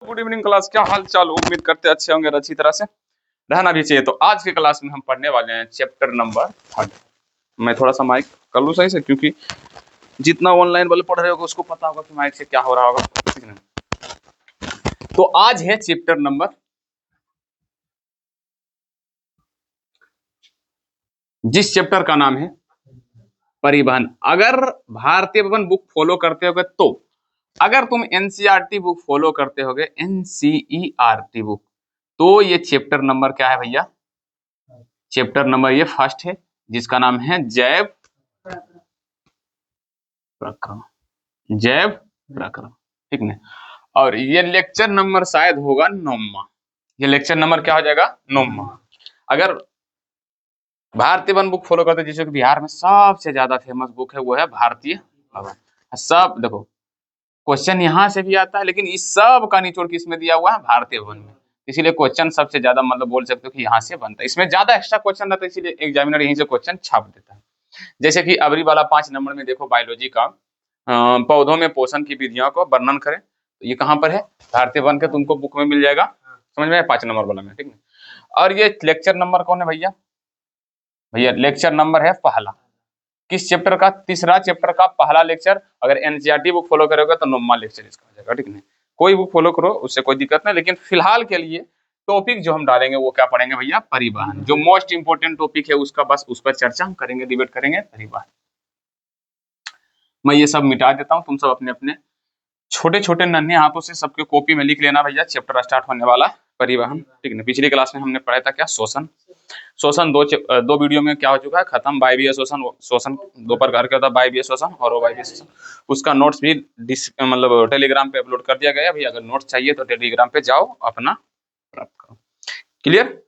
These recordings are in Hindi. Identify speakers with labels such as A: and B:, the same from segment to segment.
A: गुड इवनिंग क्लास, क्या हाल चाल। उम्मीद करते अच्छे होंगे और अच्छी तरह से रहना भी चाहिए। तो आज के क्लास में हम पढ़ने वाले हैं चैप्टर नंबर 3। मैं थोड़ा सा माइक कर लूँ सही से, क्योंकि जितना ऑनलाइन वाले पढ़ रहे होगा उसको पता होगा कि माइक से क्या हो रहा होगा, ठीक है। तो आज है चैप्टर नंबर, जिस चैप्टर का नाम है परिवहन। अगर भारतीय भवन बुक फॉलो करते होगे तो, अगर तुम एनसीईआरटी बुक फॉलो करते होगे, एनसीईआरटी बुक, तो ये चैप्टर नंबर क्या है भैया? चैप्टर नंबर ये फर्स्ट है, जिसका नाम है जैव प्रक्रम। जैव प्रक्रम, ठीक है। और ये लेक्चर नंबर शायद होगा 9वां। ये लेक्चर नंबर क्या हो जाएगा? 9वां। अगर भारतीय वन बुक फॉलो करते, जिसको बिहार में सबसे ज्यादा फेमस बुक है वो है भारतीय भवन। सब देखो, क्वेश्चन यहाँ से भी आता है, लेकिन इस सब का निचोड़ किसमें दिया हुआ है? भारतीय भवन में। इसीलिए क्वेश्चन सबसे ज्यादा मतलब बोल सकते हो कि यहाँ से बनता है। इसमें ज्यादा एक्स्ट्रा क्वेश्चन रहता है, इसीलिए एग्जामिनर यहीं से क्वेश्चन छाप देता है। जैसे कि अबरी वाला 5 नंबर में देखो, बायोलॉजी का पौधों में पोषण की विधियों को वर्णन करें, तो ये कहाँ पर है? भारतीय वन के, तुमको बुक में मिल जाएगा, समझ में? 5 नंबर वाला में, ठीक है। और ये लेक्चर नंबर कौन है भैया? भैया लेक्चर नंबर है पहला। किस चैप्टर का? तीसरा चैप्टर का पहला लेक्चर। अगर एनसीईआरटी बुक फॉलो करोगे तो 9वां लेक्चर इसका हो जाएगा, ठीक है। कोई बुक फॉलो करो, उससे कोई दिक्कत नहीं, लेकिन फिलहाल के लिए टॉपिक जो हम डालेंगे वो क्या पढ़ेंगे भैया? परिवहन। जो मोस्ट इंपोर्टेंट टॉपिक है उसका बस उस पर चर्चा हम करेंगे, डिबेट करेंगे, परिवहन। मैं ये सब मिटा देता हूँ, तुम सब अपने अपने छोटे छोटे नन्हे हाथों से सबके कॉपी में लिख लेना भैया। चैप्टर स्टार्ट होने वाला परिवहन, ठीक है। पिछली क्लास में हमने पढ़ा था क्या? शोषण। शोषण दो वीडियो में क्या हो चुका है? खत्म। वायवीय शोषण, शोषण 2 प्रकार का होता है, वायवीय शोषण और अवायवीय शोषण। उसका नोट्स भी मतलब टेलीग्राम पे अपलोड कर दिया गया है। अगर नोट्स चाहिए तो टेलीग्राम पे जाओ, अपना प्राप्त करो। क्लियर?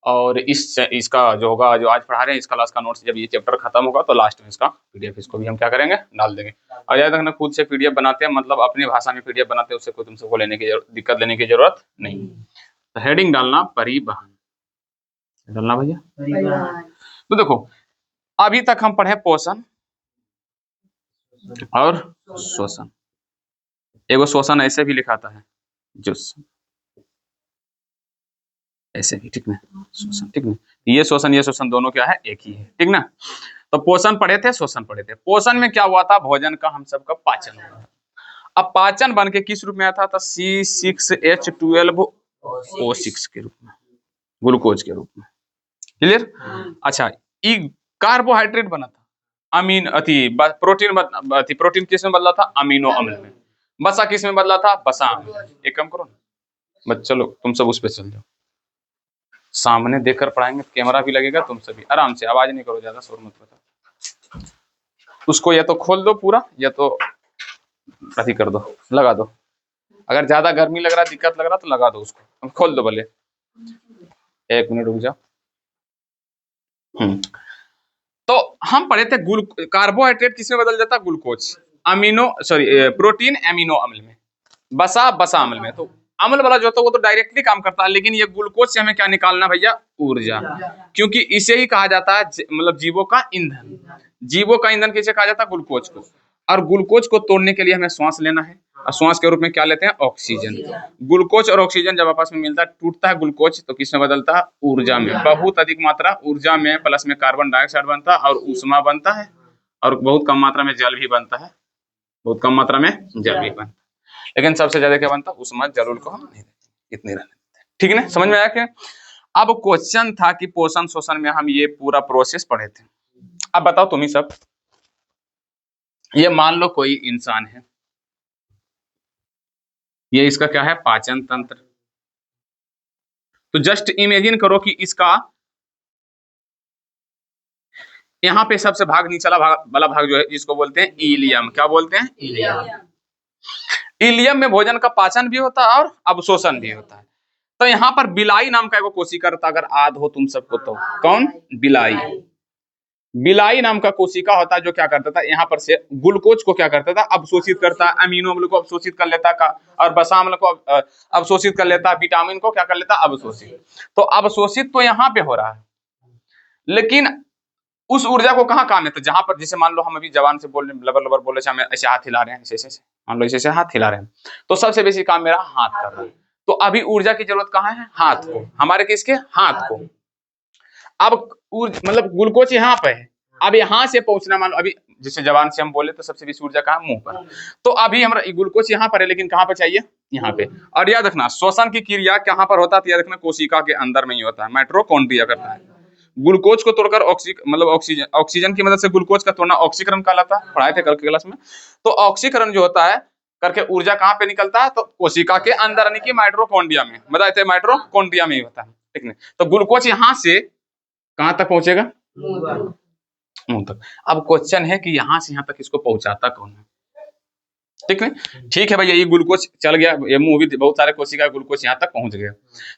A: और इसका जो होगा, जो आज पढ़ा रहे हैं इस क्लास का नोट्स, जब ये चैप्टर खत्म होगा तो लास्ट में इसका पीडीएफ, इसको भी हम क्या करेंगे? डाल देंगे। और याद रखना, खुद से पीडीएफ बनाते हैं, मतलब अपनी भाषा में पीडीएफ बनाते हैं, उससे कोई तुमसे वो दिक्कत लेने की जरूरत नहीं। तो हेडिंग डालना परिवहन, डालना भैया। तो देखो, अभी तक हम पढ़े पोषण और शोषण। एगो शोषण ऐसे भी लिखाता है, जो ऐसे भी, ठीक ना? शोषण, ठीक ना? ये शोषण दोनों क्या है? एक ही है, ठीक ना? तो पोषण पढ़े थे, शोषण पढ़े थे। पोषण में क्या हुआ था? भोजन का हम सबका पाचन हुआ। अब पाचन बन के किस रूप में आया था? तो C6H12O6 के रूप में, ग्लूकोज के रूप में। क्लियर? अच्छा, ये कार्बोहाइड्रेट बना था, प्रोटीन किस में बदला था? अमीनो अम्ल में। बसा किस में बदला था? बसा अम्ल। एक काम करो ना, चलो तुम सब उस पे चल जाओ, सामने देखकर पढ़ाएंगे, कैमरा भी लगेगा, तुम सभी आराम से, आवाज नहीं करो, ज्यादा शोर मत करो। उसको या तो खोल दो पूरा, या तो अति कर दो, लगा दो। अगर ज्यादा गर्मी लग रहा, दिक्कत लग रहा तो लगा दो उसको, खोल दो भले। 1 मिनट रुक जाओ। तो हम पढ़े थे कार्बोहाइड्रेट किस में बदल जाता? ग्लूकोज। प्रोटीन एमिनो अम्ल में, बसा अम्ल में। तो अम्ल वाला जो होता है वो तो डायरेक्टली काम करता है, लेकिन ये ग्लूकोज से हमें क्या निकालना भैया? ऊर्जा। क्योंकि इसे ही कहा जाता है मतलब जीवों का ईंधन। जीवों का ईंधन किसे कहा जाता है? ग्लूकोज को। और ग्लूकोज को तोड़ने के लिए हमें श्वास लेना है, और श्वास के रूप में क्या लेते हैं? ऑक्सीजन। ग्लूकोज और ऑक्सीजन जब आपस में मिलता है, टूटता है ग्लूकोज, तो किसमें बदलता है? ऊर्जा में। बहुत अधिक मात्रा ऊर्जा में, प्लस में कार्बन डाइऑक्साइड बनता है और ऊष्मा बनता है, और बहुत कम मात्रा में जल भी बनता है। बहुत कम मात्रा में जल भी बनता है, लेकिन सबसे ज्यादा क्या बनता है? उष्मा। जल को हम नहीं देते, इतने रहने देते, ठीक है ना? समझ में आया क्या? अब क्वेश्चन था कि पोषण शोषण में हम ये पूरा प्रोसेस पढ़े थे। अब बताओ तुम ही सब, ये मान लो कोई इंसान है, ये इसका क्या है? पाचन तंत्र। तो जस्ट इमेजिन करो कि इसका यहाँ पे सबसे भाग नीचला वाला भाग जो है, जिसको बोलते हैं इलियम। क्या बोलते हैं? इलियम। इलियम में भोजन का पाचन भी होता है और अवशोषण भी होता है। तो यहाँ पर बिलाई नाम का एक कोशिका रहता, अगर याद हो तुम सबको तो। कौन? बिलाई। बिलाई नाम का कोशिका होता है, जो क्या करता था? यहाँ पर से ग्लूकोज को क्या करता था? अवशोषित करता है। अमीनो अम्ल को अवशोषित कर लेता का, और बसा अम्ल को अवशोषित कर लेता है। विटामिन को क्या कर लेता? अवशोषित। तो अवशोषित तो यहाँ पे हो रहा है, लेकिन उस ऊर्जा को कहाँ काम है, तो जहां पर जैसे मान लो हम अभी जवान से बोल लबर लबर बोले हमें ऐसे हाथ हिला रहे हैं, ऐसे ऐसे मान लो ऐसे ऐसे हाथ हिला रहे हैं, तो सबसे बेसी काम मेरा हाथ कर रहा है। तो अभी ऊर्जा की जरूरत कहाँ है, हाथ को, हमारे किसके, हाथ को। अब मतलब ग्लूकोज यहाँ पे है, अब यहाँ से पहुंचना, मान लो अभी जैसे जवान से हम बोले तो सबसे बेसी ऊर्जा कहाँ, मुंह पर। तो अभी हमारा ग्लूकोज यहाँ पर है, लेकिन कहाँ पर चाहिए, यहाँ पे। और याद रखना श्वसन की क्रिया कहाँ पर होता है, तो याद रखना कोशिका के अंदर में ही होता है, माइटोकॉन्ड्रिया करता है। ग्लूकोज को तोड़कर मतलब ऑक्सीजन की मदद से ग्लूकोज का तोड़ना ऑक्सीकरण कहलाता है, पढ़ाए थे कल के क्लास में। तो ऑक्सीकरण जो होता है करके ऊर्जा कहाँ पे निकलता है, तो कोशिका के अंदर यानी कि माइटोकॉन्ड्रिया में, बताए थे माइटोकॉन्ड्रिया में ही होता है, ठीक है। तो ग्लूकोज यहाँ से कहाँ तक पहुंचेगा, मुंह तक। अब क्वेश्चन है कि यहाँ से यहाँ तक इसको पहुंचाता कौन है, ठीक है। ठीक है भैया, ये ग्लूकोज चल गया, ये मुंह भी बहुत सारे कोशिका ग्लूकोज यहाँ तक पहुंच गया।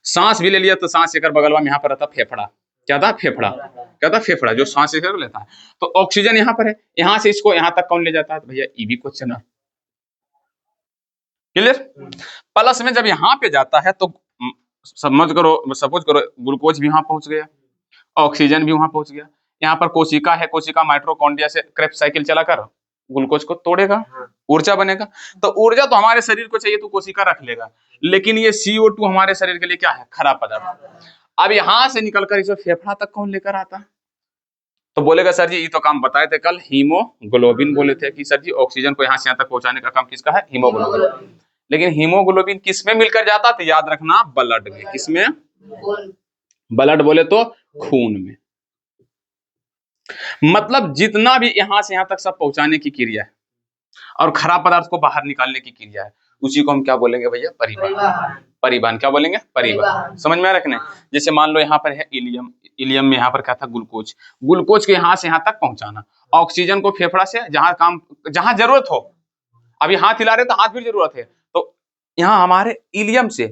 A: सांस भी ले लिया, तो सांस लेकर बगलवा में यहाँ पर रहता फेफड़ा, क्या था, फेफड़ा, क्या था, फेफड़ा, जो सांस लेकर लेता है। तो ऑक्सीजन यहाँ पर है, यहाँ से इसको यहाँ तक कौन ले जाता है, तो भैया ये भी क्वेश्चन है, क्लियर। प्लस में जब यहाँ पे जाता है तो सपोज करो ग्लूकोज भी वहां पहुंच गया, ऑक्सीजन भी वहां पहुंच गया। यहाँ पर कोशिका है, कोशिका माइटोकॉन्ड्रिया से क्रेब्स साइकिल चलाकर ग्लूकोज को तोड़ेगा, ऊर्जा बनेगा। तो ऊर्जा तो हमारे शरीर को चाहिए तो कोशिका रख लेगा, लेकिन ये CO2 हमारे शरीर के लिए क्या है, खराब पदार्थ। अब यहाँ से निकलकर इसे फेफड़ा तक कौन लेकर आता, तो बोलेगा सर जी ये तो काम बताए थे कल, हीमोग्लोबिन बोले थे कि सर जी ऑक्सीजन को यहाँ से यहाँ तक पहुंचाने का काम किसका है, हीमोग्लोबिन। लेकिन हीमोग्लोबिन किसमें मिलकर जाता, तो याद रखना ब्लड में, किसमें, ब्लड बोले तो खून में। मतलब जितना भी यहाँ से यहाँ तक सब पहुंचाने की क्रिया है और खराब पदार्थ को बाहर निकालने की क्रिया है, उसी को हम क्या बोलेंगे भैया, परिवहन। परिवहन क्या बोलेंगे, परिवहन। समझ में आ रखने। जैसे मान लो यहाँ पर है इलियम, इलियम में यहाँ पर क्या था, ग्लूकोज, ग्लूकोज के यहाँ से यहाँ तक पहुंचाना, ऑक्सीजन को फेफड़ा से जहां काम, जहां जरूरत हो, अभी हाथ हिला रहे तो हाथ भी जरूरत है, तो यहाँ हमारे इलियम से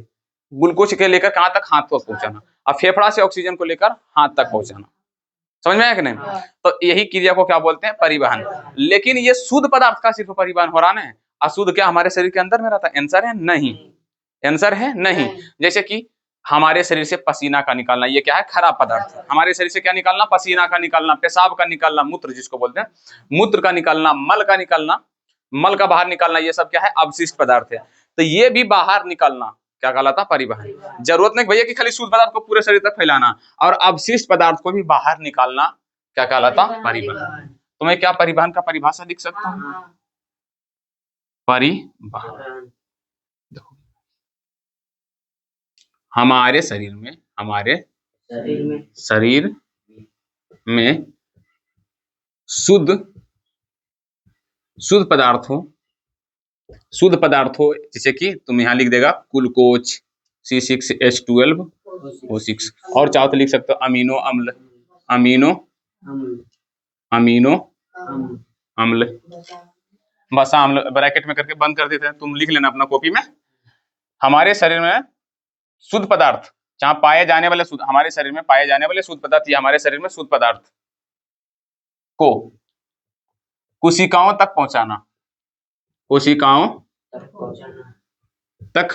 A: ग्लूकोज के लेकर कहाँ तक, हाथ तक पहुंचाना, और फेफड़ा से ऑक्सीजन को लेकर हाथ तक पहुंचाना। समझ में आया कि नहीं। तो यही क्रिया को क्या बोलते हैं, परिवहन। लेकिन ये शुद्ध पदार्थ का सिर्फ परिवहन हो रहा है, अशुद्ध क्या हमारे शरीर के अंदर में रहता है, आंसर है नहीं, आंसर है नहीं। जैसे कि हमारे शरीर से पसीना का निकालना, ये क्या है, खराब पदार्थ। हमारे शरीर से क्या निकालना, पसीना का निकालना, पेशाब का निकालना, मूत्र जिसको बोलते हैं, मूत्र का निकालना, मल का निकालना, मल का बाहर निकालना, ये सब क्या है, अवशिष्ट पदार्थ है। तो ये भी बाहर निकालना क्या कहलाता, परिवहन। जरूरत नहीं भैया कि खाली शुद्ध पदार्थ को पूरे शरीर तक फैलाना, और अवशिष्ट पदार्थ को भी बाहर निकालना क्या कहलाता, परिवहन। तो मैं क्या परिवहन का परिभाषा लिख सकता हूँ, परिवहन। देखो हमारे शरीर में, हमारे शरीर में शुद्ध पदार्थों जैसे कि तुम यहाँ लिख देगा ग्लूकोज C6H12O6, और चाहो तो लिख सकते हो अमीनो अम्ल, अमीनो अम्ल, बस अम्ल ब्रैकेट में करके बंद कर देते हैं, तुम लिख लेना अपना कॉपी में। हमारे शरीर में शुद्ध पदार्थ जहां पाए जाने वाले शुद्ध, हमारे शरीर में पाए जाने वाले शुद्ध पदार्थ, ये हमारे शरीर में शुद्ध पदार्थ को कोशिकाओं तक पहुंचाना, कोशिकाओं तक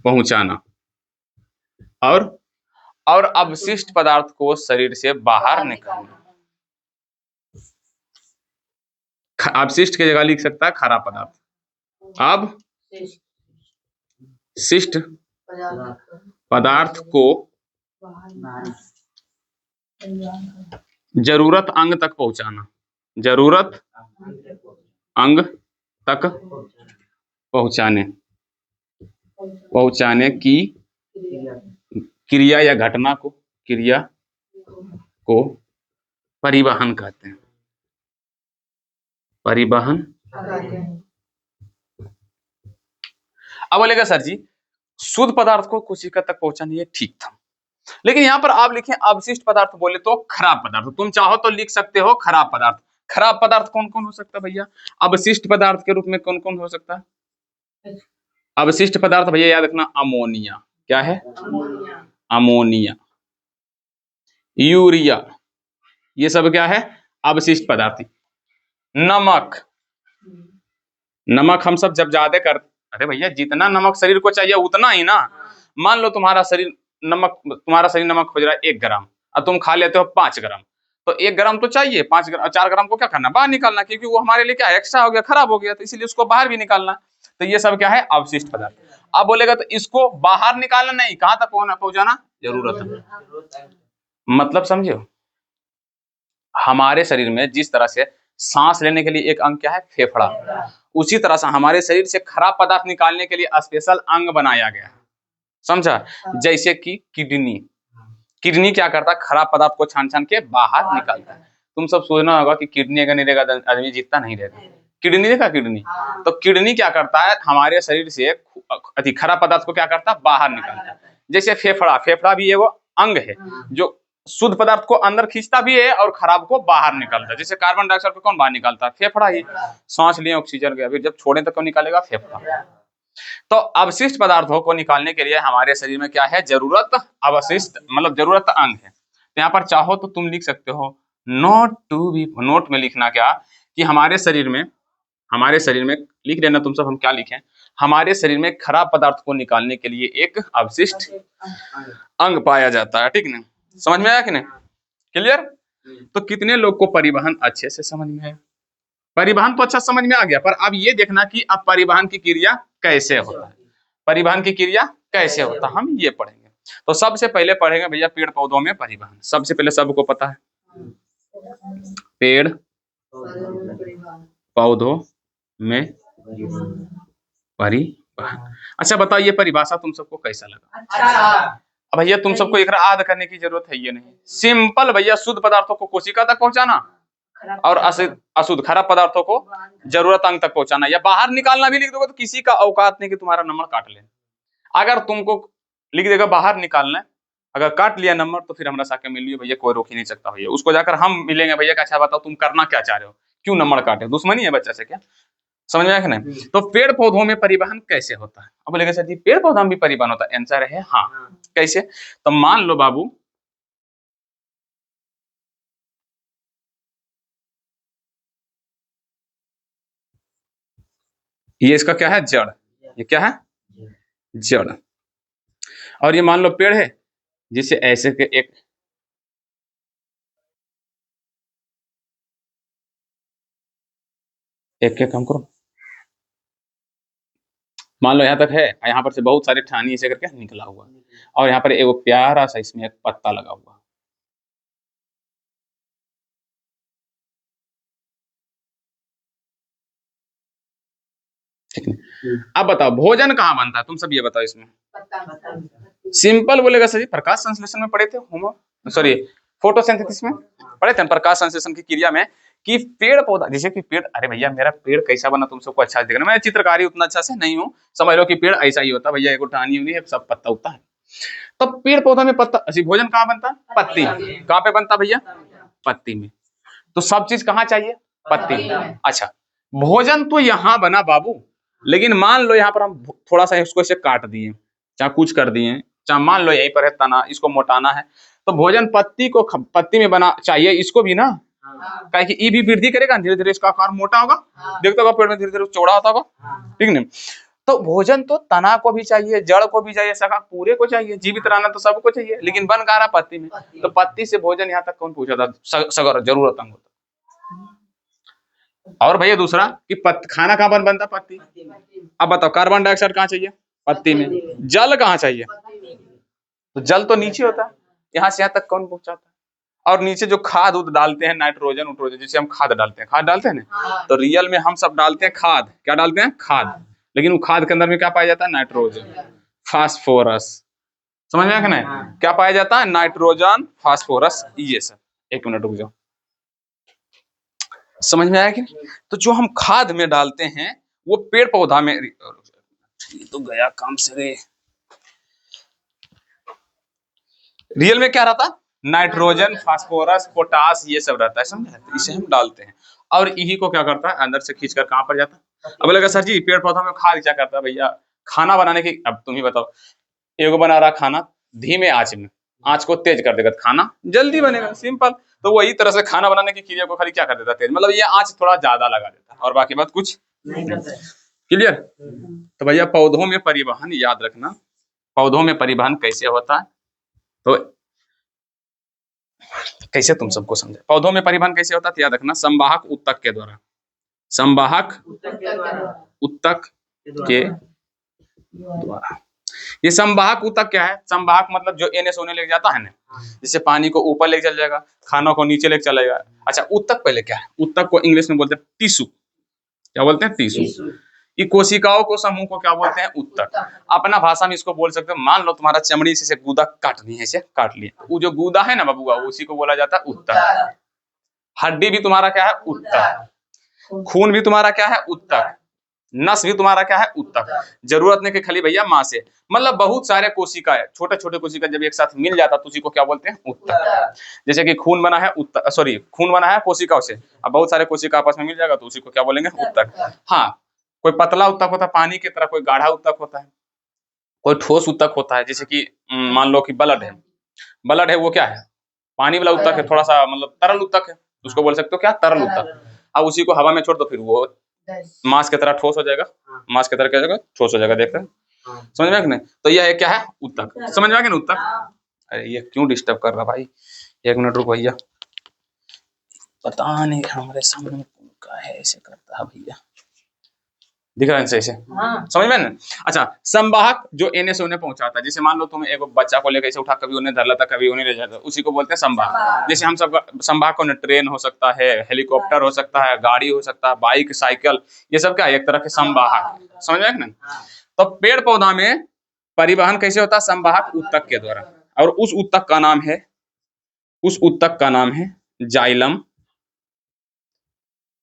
A: पहुंचाना, और अवशिष्ट पदार्थ को शरीर से बाहर निकालना। अवशिष्ट की जगह लिख सकता है खराब पदार्थ। अब शिष्ट पदार्थ को जरूरत अंग तक पहुंचाना, जरूरत अंग तक पहुंचाने की क्रिया या घटना को, क्रिया को परिवहन कहते हैं, परिवहन। अब बोलेगा सर जी शुद्ध पदार्थ को कोशिका तक पहुंचाना, ये ठीक था, लेकिन यहाँ पर आप लिखें अवशिष्ट पदार्थ बोले तो खराब पदार्थ। तुम चाहो तो लिख सकते हो खराब पदार्थ। खराब पदार्थ कौन कौन हो सकता है भैया, अवशिष्ट पदार्थ के रूप में कौन कौन हो सकता है, अवशिष्ट पदार्थ भैया याद रखना, अमोनिया, क्या है, अमोनिया, यूरिया, ये सब क्या है, अवशिष्ट पदार्थ। नमक, नमक हम सब जब ज्यादा कर, अरे भैया जितना नमक शरीर को चाहिए उतना ही ना। मान लो तुम्हारा शरीर नमक खोज रहा है 1 ग्राम और तुम खा लेते हो 5 ग्राम, तो 1 ग्राम तो चाहिए, 4 ग्राम को क्या करना, बाहर निकालना, क्योंकि वो हमारे लिए क्या एक्स्ट्रा हो गया, खराब हो गया, तो इसीलिए उसको बाहर भी निकालना। तो ये सब क्या है, अवशिष्ट पदार्थ। अब बोलेगा तो इसको बाहर निकालना नहीं, कहां तक पहुंचाना, जरूरत। मतलब समझे, हमारे शरीर में जिस तरह से सांस लेने के लिए एक अंग क्या है, फेफड़ा, उसी तरह से हमारे शरीर से खराब पदार्थ निकालने के लिए स्पेशल अंग बनाया गया है, समझा। जैसे कि किडनी, किडनी क्या करता है, खराब पदार्थ को छान छान के बाहर निकालता है। तुम सब सोचना होगा कि किडनी अगर नहीं रहेगा तो आदमी जीता नहीं रहेगा। किडनी देखा, किडनी, तो किडनी क्या करता है, हमारे शरीर से अति खराब पदार्थ को क्या करता है, बाहर निकालता है। जैसे फेफड़ा, फेफड़ा भी वो अंग है जो शुद्ध पदार्थ को अंदर खींचता भी है और खराब को बाहर निकालता है। जैसे कार्बन डाइऑक्साइड को कौन बाहर निकालता है, फेफड़ा ही। सांस लिए ऑक्सीजन गया, फिर जब छोड़े तो कौन निकालेगा, फेफड़ा। तो अवशिष्ट पदार्थों को निकालने के लिए हमारे शरीर में क्या है, जरूरत अवशिष्ट, मतलब जरूरत अंग है। तो यहाँ पर चाहो तो तुम लिख सकते हो नोट टू बी, नोट में लिखना क्या कि हमारे शरीर में लिख देना तुम सब, हम क्या लिखें, हमारे शरीर में खराब पदार्थ को निकालने के लिए एक अवशिष्ट अंग पाया जाता है, ठीक ना। समझ में आया कि नहीं, क्लियर। तो कितने लोग को परिवहन अच्छे से समझ में आया, परिवहन तो अच्छा समझ में आ गया, पर अब ये देखना कि अब परिवहन की क्रिया कैसे होता है, परिवहन की क्रिया कैसे होता है, हम ये पढ़ेंगे। तो सबसे पहले पढ़ेंगे भैया पेड़ पौधों में परिवहन। सबसे पहले सबको पता है, पेड़ पौधों में परिवहन। अच्छा बताओ ये परिभाषा तुम सबको कैसा लगा। अच्छा। अब भैया तुम सबको एक याद करने की जरूरत है ये नहीं, सिंपल भैया, शुद्ध पदार्थों को कोशिका तक पहुंचाना और अशुद्ध खराब पदार्थों को जरूरत अंग तक पहुंचाना, या बाहर निकालना भी लिख दोगे तो किसी का औकात नहीं कि तुम्हारा नंबर काट ले। अगर तुमको लिख देगा बाहर निकालना, अगर काट लिया नंबर तो फिर हमारा साके मिलिए भैया, कोई रोक ही नहीं सकता भैया। उसको जाकर हम मिलेंगे भैया कि अच्छा बताओ तुम करना क्या चाह रहे हो, क्यों नंबर काटे, दुश्मनी है बच्चा से क्या, समझ में आया कि नहीं। तो पेड़ पौधों में परिवहन कैसे होता है, अब बोलेगा सर जी पेड़ पौधा में भी परिवहन होता है, आंसर है हाँ। कैसे, तो मान लो बाबू, ये इसका क्या है, जड़, ये क्या है, जड़। और ये मान लो पेड़ है, जिसे ऐसे के एक काम करो, मान लो यहाँ तक है, यहाँ पर से बहुत सारे ठानी ऐसे करके निकला हुआ, और यहाँ पर एक प्यारा सा इसमें एक पत्ता लगा हुआ। ठीक है, अब बताओ भोजन कहाँ बनता है, तुम सब ये बताओ इसमें। सिंपल बोलेगा सर जी, प्रकाश संश्लेषण में पढ़े थे, सॉरी फोटोसिंथेसिस में पढ़े थे, प्रकाश संश्लेषण की क्रिया में, कि पेड़ पौधा, जैसे कि पेड़, अरे भैया मेरा पेड़ कैसा बना तुम सबको अच्छा दिख रहा है, मैं चित्रकारी उतना अच्छा से नहीं हूँ, समझ लो कि पेड़ ऐसा ही होता है भैया, एक टहनी होनी है, सब पत्ता उगता है। तो पेड़ पौधा में पत्ता, भोजन कहाँ बनता है, पत्ती, कहाँ पे बनता भैया, पत्ती में। तो सब चीज कहाँ चाहिए, पत्ती। अच्छा, भोजन तो यहाँ बना बाबू, लेकिन मान लो यहाँ पर हम थोड़ा सा इसको इसे काट दिए, चाहे कुछ कर दिए, चाहे मान लो यहीं पर है तना, इसको मोटाना है, तो भोजन पत्ती को पत्ती में बना चाहिए, इसको भी ना, क्या कि ये भी वृद्धि करेगा, धीरे धीरे इसका आकार मोटा होगा, देखते होगा पेड़ में धीरे धीरे चौड़ा होता होगा, ठीक नहीं। तो भोजन तो तना को भी चाहिए, जड़ को भी चाहिए, शाखा पूरे को चाहिए, जीवित रहना तो सबको चाहिए, लेकिन बन कह रहा पत्ती में, तो पत्ती से भोजन यहाँ तक कौन पूछा था, सगर जरूरत अंग होता। और भैया दूसरा कि खाना कहाँ बनता, पत्ती। अब बताओ कार्बन डाइऑक्साइड कहाँ चाहिए, पत्ती में। जल कहाँ चाहिए, तो जल तो नीचे होता है, यहाँ से यहाँ तक कौन पहुंचाता है। और नीचे जो खाद उद डालते हैं, नाइट्रोजन उट्रोजन, जिसे हम खाद डालते हैं ना, तो रियल में हम सब डालते हैं खाद, क्या डालते हैं, खाद, लेकिन वो खाद के अंदर में क्या पाया जाता है, नाइट्रोजन, फास्फोरस। समझ में आया कि नहीं, क्या पाया जाता है, नाइट्रोजन, फास्फोरस, ये सब। एक मिनट रुक जाओ, समझ में आया कि। तो जो हम खाद में डालते हैं वो पेड़ पौधा में, ये तो गया काम से रे, रियल में क्या रहता, नाइट्रोजन, फास्फोरस, पोटास, ये सब रहता है, समझे, तो इसे हम डालते हैं, और यही को क्या करता है, अंदर से खींचकर कहाँ पर जाता है। अब लगा सर जी पेड़ पौधा में खाद क्या करता है भैया, खाना बनाने की, अब तुम ही बताओ, एगो बना रहा खाना धीमे आंच में, आंच को तेज कर देगा, खाना जल्दी बनेगा, सिंपल। तो वही तरह से खाना बनाने की क्रिया को खाली क्या कर देता है, तेज, मतलब ये आंच थोड़ा ज्यादा लगा देता है, और बाकी बात कुछ नहीं करता है, क्लियर। तो भैया पौधों में परिवहन याद रखना, पौधों में परिवहन कैसे होता है, तो कैसे तुम सबको समझे। पौधों में परिवहन कैसे होता है याद रखना, संवाहक ऊतक के द्वारा। संवाहक ऊतक के द्वारा। ये संवाहक ऊतक क्या है? संवाहक मतलब जो NaCO लेके जाता है ना, जैसे पानी को ऊपर लेके चल जाएगा, खानों को नीचे लेके चला जाएगा। अच्छा, ऊतक पहले क्या है? ऊतक को इंग्लिश में बोलते हैं टिश्यू। क्या बोलते हैं? टिश्यू। ये कोशिकाओं को समूह को क्या बोलते हैं? ऊतक। अपना भाषा में इसको बोल सकते हो, मान लो तुम्हारा चमड़ी से गूदा काटनी है, इसे काट लिया, वो जो गूदा है ना बबुआ, उसी को बोला जाता है ऊतक। हड्डी भी तुम्हारा क्या है? ऊतक। खून भी तुम्हारा क्या है? ऊतक। नस भी तुम्हारा क्या है? ऊतक। जरूरत नहीं कि खाली भैया मां से, मतलब बहुत सारे कोशिका है, छोटे छोटे कोशिका जब एक साथ मिल जाता तो उसी को क्या बोलते हैं? ऊतक। जैसे कि खून बना है ऊतक, सॉरी, खून बना है कोशिकाओं से, अब बहुत सारे कोशिका आपस में मिल जाएगा तो उसी को क्या बोलेंगे? ऊतक। हाँ, कोई पतला ऊतक होता है पानी की तरह, कोई गाढ़ा ऊतक होता है, कोई ठोस ऊतक होता है, जैसे कि मान लो कि ब्लड है। ब्लड है वो क्या है? पानी वाला ऊतक है, थोड़ा सा मतलब तरल ऊतक है, उसको बोल सकते हो क्या? तरल ऊतक। अब उसी को हवा में छोड़ दो, फिर वो मांस की तरह ठोस हो जाएगा। मांस की तरह क्या हो जाएगा? ठोस हो जाएगा। देखते हैं, समझ में आया कि नहीं? तो यह है क्या है? ऊतक। समझ में आ गया ना ऊतक? अरे ये क्यों डिस्टर्ब कर रहा भाई, 1 मिनट रुको भैया, पता नहीं हमारे सामने का है, ऐसे करता है भैया, दिख रहा है ऐसे? समझ में ना? अच्छा, संवाहक जो NaCO पहुंचाता है, जैसे मान लो तुम एक बच्चा को लेकर ऐसे उठा, कभी उन्हें धर लेता, कभी उन्हें ले जाता, उसी को बोलते हैं संवाहक। जैसे हम सब संवाहक में ट्रेन हो सकता है, हेलीकॉप्टर हो सकता है, गाड़ी हो सकता है, बाइक, साइकिल, ये सब क्या है? एक तरह के संवाहक। समझ में ना? तो पेड़ पौधा में परिवहन कैसे होता है? संवाहक ऊतक के द्वारा। और उस ऊतक का नाम है जाइलम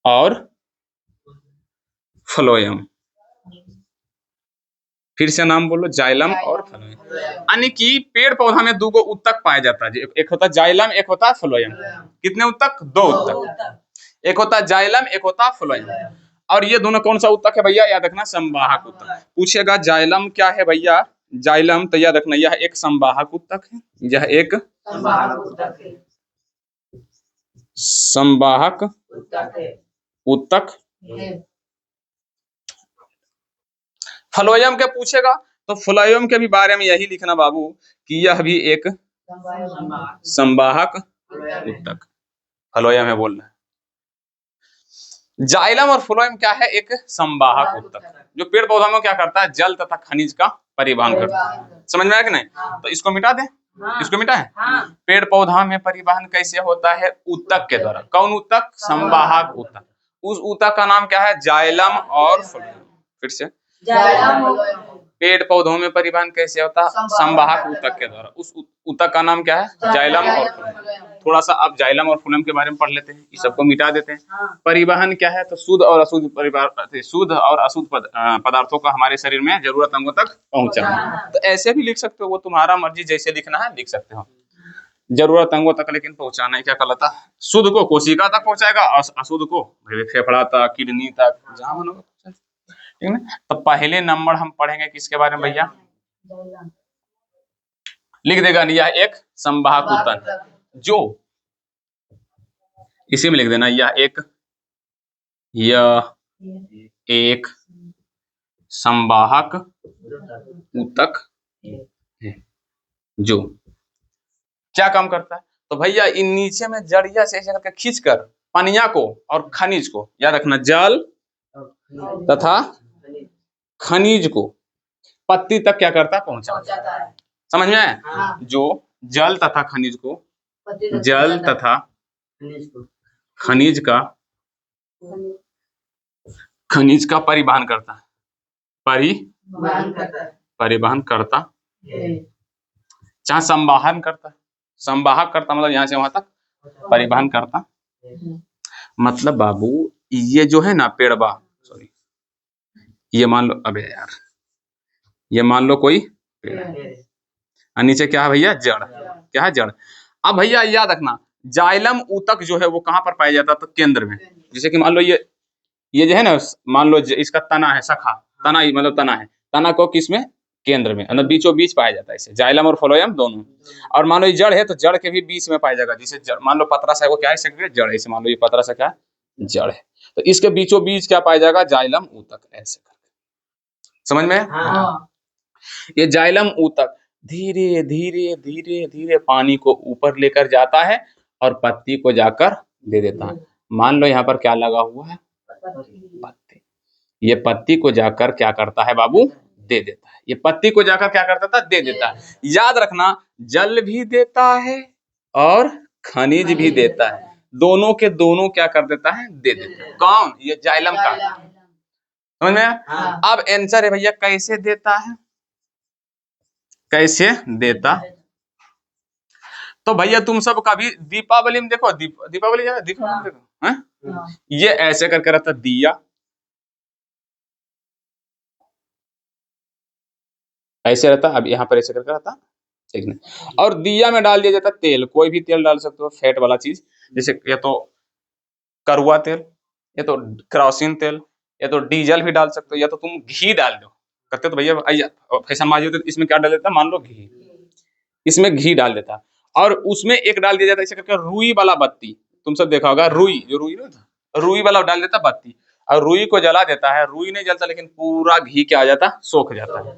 A: और फ्लोएम। फिर से नाम बोलो, जाइलम और फ्लोएम। यानी कि पेड़ पौधा में 2 ऊतक पाया जाता है, एक होता है जाइलम, एक होता है फ्लोएम। कितने ऊतक? 2 ऊतक। एक होता है जाइलम, एक होता है फ्लोएम। और ये दोनों कौन सा ऊतक है भैया? याद रखना, संवाहक ऊतक। पूछेगा जाइलम क्या है भैया? जाइलम, तो याद रखना यह एक संवाहक ऊतक है, यह एक संवाहक ऊतक। फ्लोएम के पूछेगा तो फ्लोएम के भी बारे में यही लिखना बाबू कि यह भी एक संवाहक ऊतक। फ्लोएम है बोलना है। जाइलम और फ्लोएम क्या है? एक संवाहक ऊतक, जो पेड़ पौधों में क्या करता है? जल तथा खनिज का परिवहन करता है। समझ में आया कि नहीं? तो इसको मिटा दे, इसको मिटा है। पेड़ पौधा में परिवहन कैसे होता है? ऊतक के द्वारा। कौन ऊतक? संवाहक ऊतक। उस ऊतक का नाम क्या है? जाइलम और फ्लोएम। फिर से, पेड़ पौधों में परिवहन कैसे होता? संवाहक ऊतक के द्वारा। उस ऊतक का नाम क्या है? जाइलम और फ्लोएम। थोड़ा सा आप जाइलम और फ्लोएम के बारे में पढ़ लेते हैं, इस सबको मिटा देते हैं। परिवहन क्या है? तो शुद्ध और अशुद्ध पदार्थों का हमारे शरीर में जरूरत अंगों तक पहुंचाना। तो ऐसे भी लिख सकते हो, वो तुम्हारा मर्जी, जैसे लिखना है लिख सकते हो। जरूरत अंगों तक लेकिन पहुंचाना क्या कहलाता? शुद्ध को कोशिका तक पहुंचाएगा, अशुद्ध को फेफड़ा तक, किडनी तक, जहां मन होगा। ठीक है? तो पहले नंबर हम पढ़ेंगे किसके बारे में भैया? लिख देगा, यह एक संवाहक ऊतक, जो इसी में लिख देना, यह एक संवाहक ऊतक है, जो क्या काम करता है? तो भैया इन नीचे में जड़िया से ऐसे करके खींचकर पानिया को और खनिज को, याद रखना, जल तथा खनिज को पत्ती तक क्या करता है? पहुंचाता है। समझ में आया? हाँ। जो जल तथा खनिज को, जल तथा खनिज का परिवहन करता है, परिवहन करता, चाहे संवाहन करता, संवाहक करता मतलब यहाँ से वहां तक परिवहन करता। मतलब बाबू ये जो है ना पेड़वा, सॉरी, ये मान लो, अबे यार, ये मान लो कोई पेड़ है, नीचे क्या है भैया? जड़। क्या है? जड़। अब भैया याद रखना, जाइलम ऊतक जो है वो कहाँ पर पाया जाता? तो केंद्र में। जैसे कि मान लो ये जो है ना, मान लो इसका तना है, शाखा, तना ही मतलब तना है, तना को किसमें? केंद्र में, मतलब बीचों बीच पाया जाता है इसे, जाइलम और फ्लोएम दोनों। और मान लो ये जड़ है तो जड़ के भी बीच में पाया जाएगा। जैसे मान लो पतरा सा, वो क्या है? जड़ है। मान लो ये पतरा सा क्या है? जड़ है। तो इसके बीचों बीच क्या पाया जाएगा? जाइलम ऊतक। ऐसे करके समझ में? हाँ। ये जाइलम ऊतक धीरे धीरे धीरे धीरे पानी को ऊपर लेकर जाता है और पत्ती को जाकर दे देता है। मान लो यहाँ पर क्या लगा हुआ है, पत्ती। ये पत्ती को जाकर क्या करता है बाबू, दे देता है। ये पत्ती को जाकर क्या करता था, दे देता है। याद रखना, जल भी देता है और खनिज भी देता है, दोनों के दोनों क्या कर देता है, दे देता है। कौन, ये जाइलम का। समझ में आया? अब आंसर है भैया कैसे देता है, कैसे देता। तो भैया तुम सब कभी दीपावली में देखो, दीपावली देखो, हाँ? ये ऐसे करके रहता दिया, ऐसे रहता। अब यहाँ पर ऐसे करके रहता, ठीक नहीं। और दिया में डाल दिया जाता तेल, कोई भी तेल डाल सकते हो, फैट वाला चीज, जैसे या तो करुआ तेल, या तो केरोसिन तेल, या तो डीजल भी डाल सकते हो, या तो तुम घी डाल दो। करते तो भैया फैशन माजी होते, इसमें क्या डाल देता, मान लो घी, इसमें घी डाल देता। और उसमें एक डाल दिया जाता ऐसे करके रुई वाला बत्ती, तुम सब देखा होगा, रुई, जो रुई ना था, रुई वाला डाल देता बत्ती, और रुई को जला देता है। रुई नहीं जलता, लेकिन पूरा घी क्या आ जाता, सोख जाता है।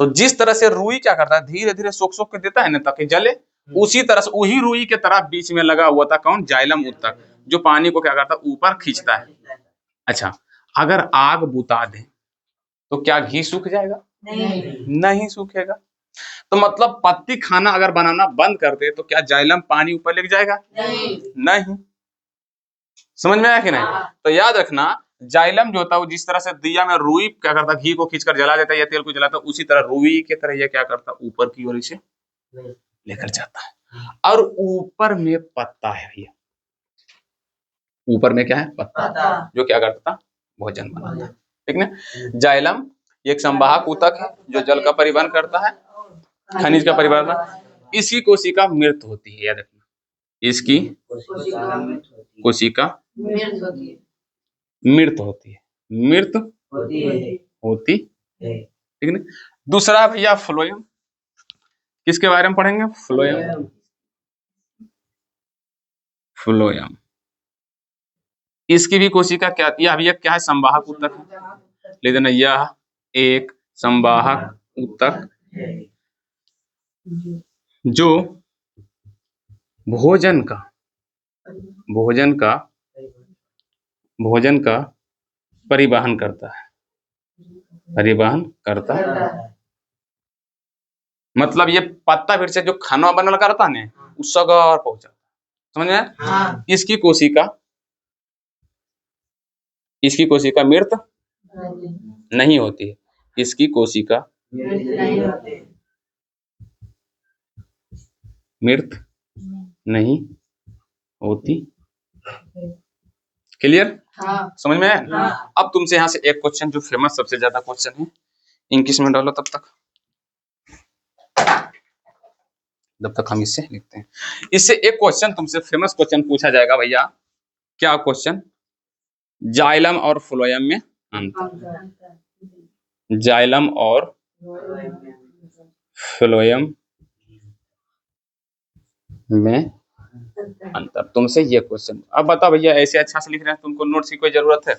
A: तो जिस तरह से रुई क्या करता है, धीरे धीरे सोख सोख के देता है ना ताकि जले, उसी तरह से वही रुई के तरह बीच में लगा हुआ था कौन, जाइलम उत्तक, जो पानी को क्या करता है, ऊपर खींचता है। अच्छा, अगर आग बुता दे तो क्या घी सूख जाएगा, नहीं सूखेगा। तो मतलब पत्ती खाना अगर बनाना बंद कर दे तो क्या जाइलम पानी ऊपर लेके जाएगा, नहीं। समझ में आया कि नहीं? तो याद रखना, जाइलम जो होता है वो जिस तरह से दिया में रुई क्या करता, घी को खींचकर जला देता है या तेल को जलाता है, उसी तरह रुई के तरह ये क्या करता, ऊपर की ओर इसे लेकर जाता है। और ऊपर में पत्ता है भैया, ऊपर में क्या है, पत्ता, जो क्या करता था, भोजन बनाता है। ठीक ना। जाइलम एक संवाहक ऊतक है जो जल का परिवहन करता है, खनिज का परिवहन। इसकी कोशिका मृत होती है, याद रखना, इसकी कोशिका मृत होती है, मृत होती है। ठीक है। दूसरा भैया फ्लोएम, किसके बारे में पढ़ेंगे, फ्लोएम। फ्लोएम, इसकी भी कोशिका क्या, यह भैया क्या है, संवाहक ऊतक है। ले देना, यह एक संवाहक ऊतक जो भोजन का परिवहन करता है, परिवहन करता है। मतलब ये पत्ता फिर से जो खाना बनल करता है ना, उस सगर पहुंचाता, समझ में? हाँ। इसकी कोशिका मृत नहीं होती है, इसकी कोशिका मृत नहीं होती। क्लियर? हाँ। समझ में? हाँ। अब तुमसे यहाँ से एक क्वेश्चन जो फेमस सबसे ज्यादा क्वेश्चन है, इंग्लिश में डालो तब तक हम इससे लिखते हैं। इससे एक क्वेश्चन तुमसे फेमस क्वेश्चन पूछा जाएगा भैया, क्या क्वेश्चन, जाइलम और फ्लोएम में अंतर। जाइलम और फ्लोएम में अंतर, तुमसे ये क्वेश्चन। अब बता भैया, ऐसे अच्छा से लिख रहे हैं, तुमको नोट्स की कोई जरूरत है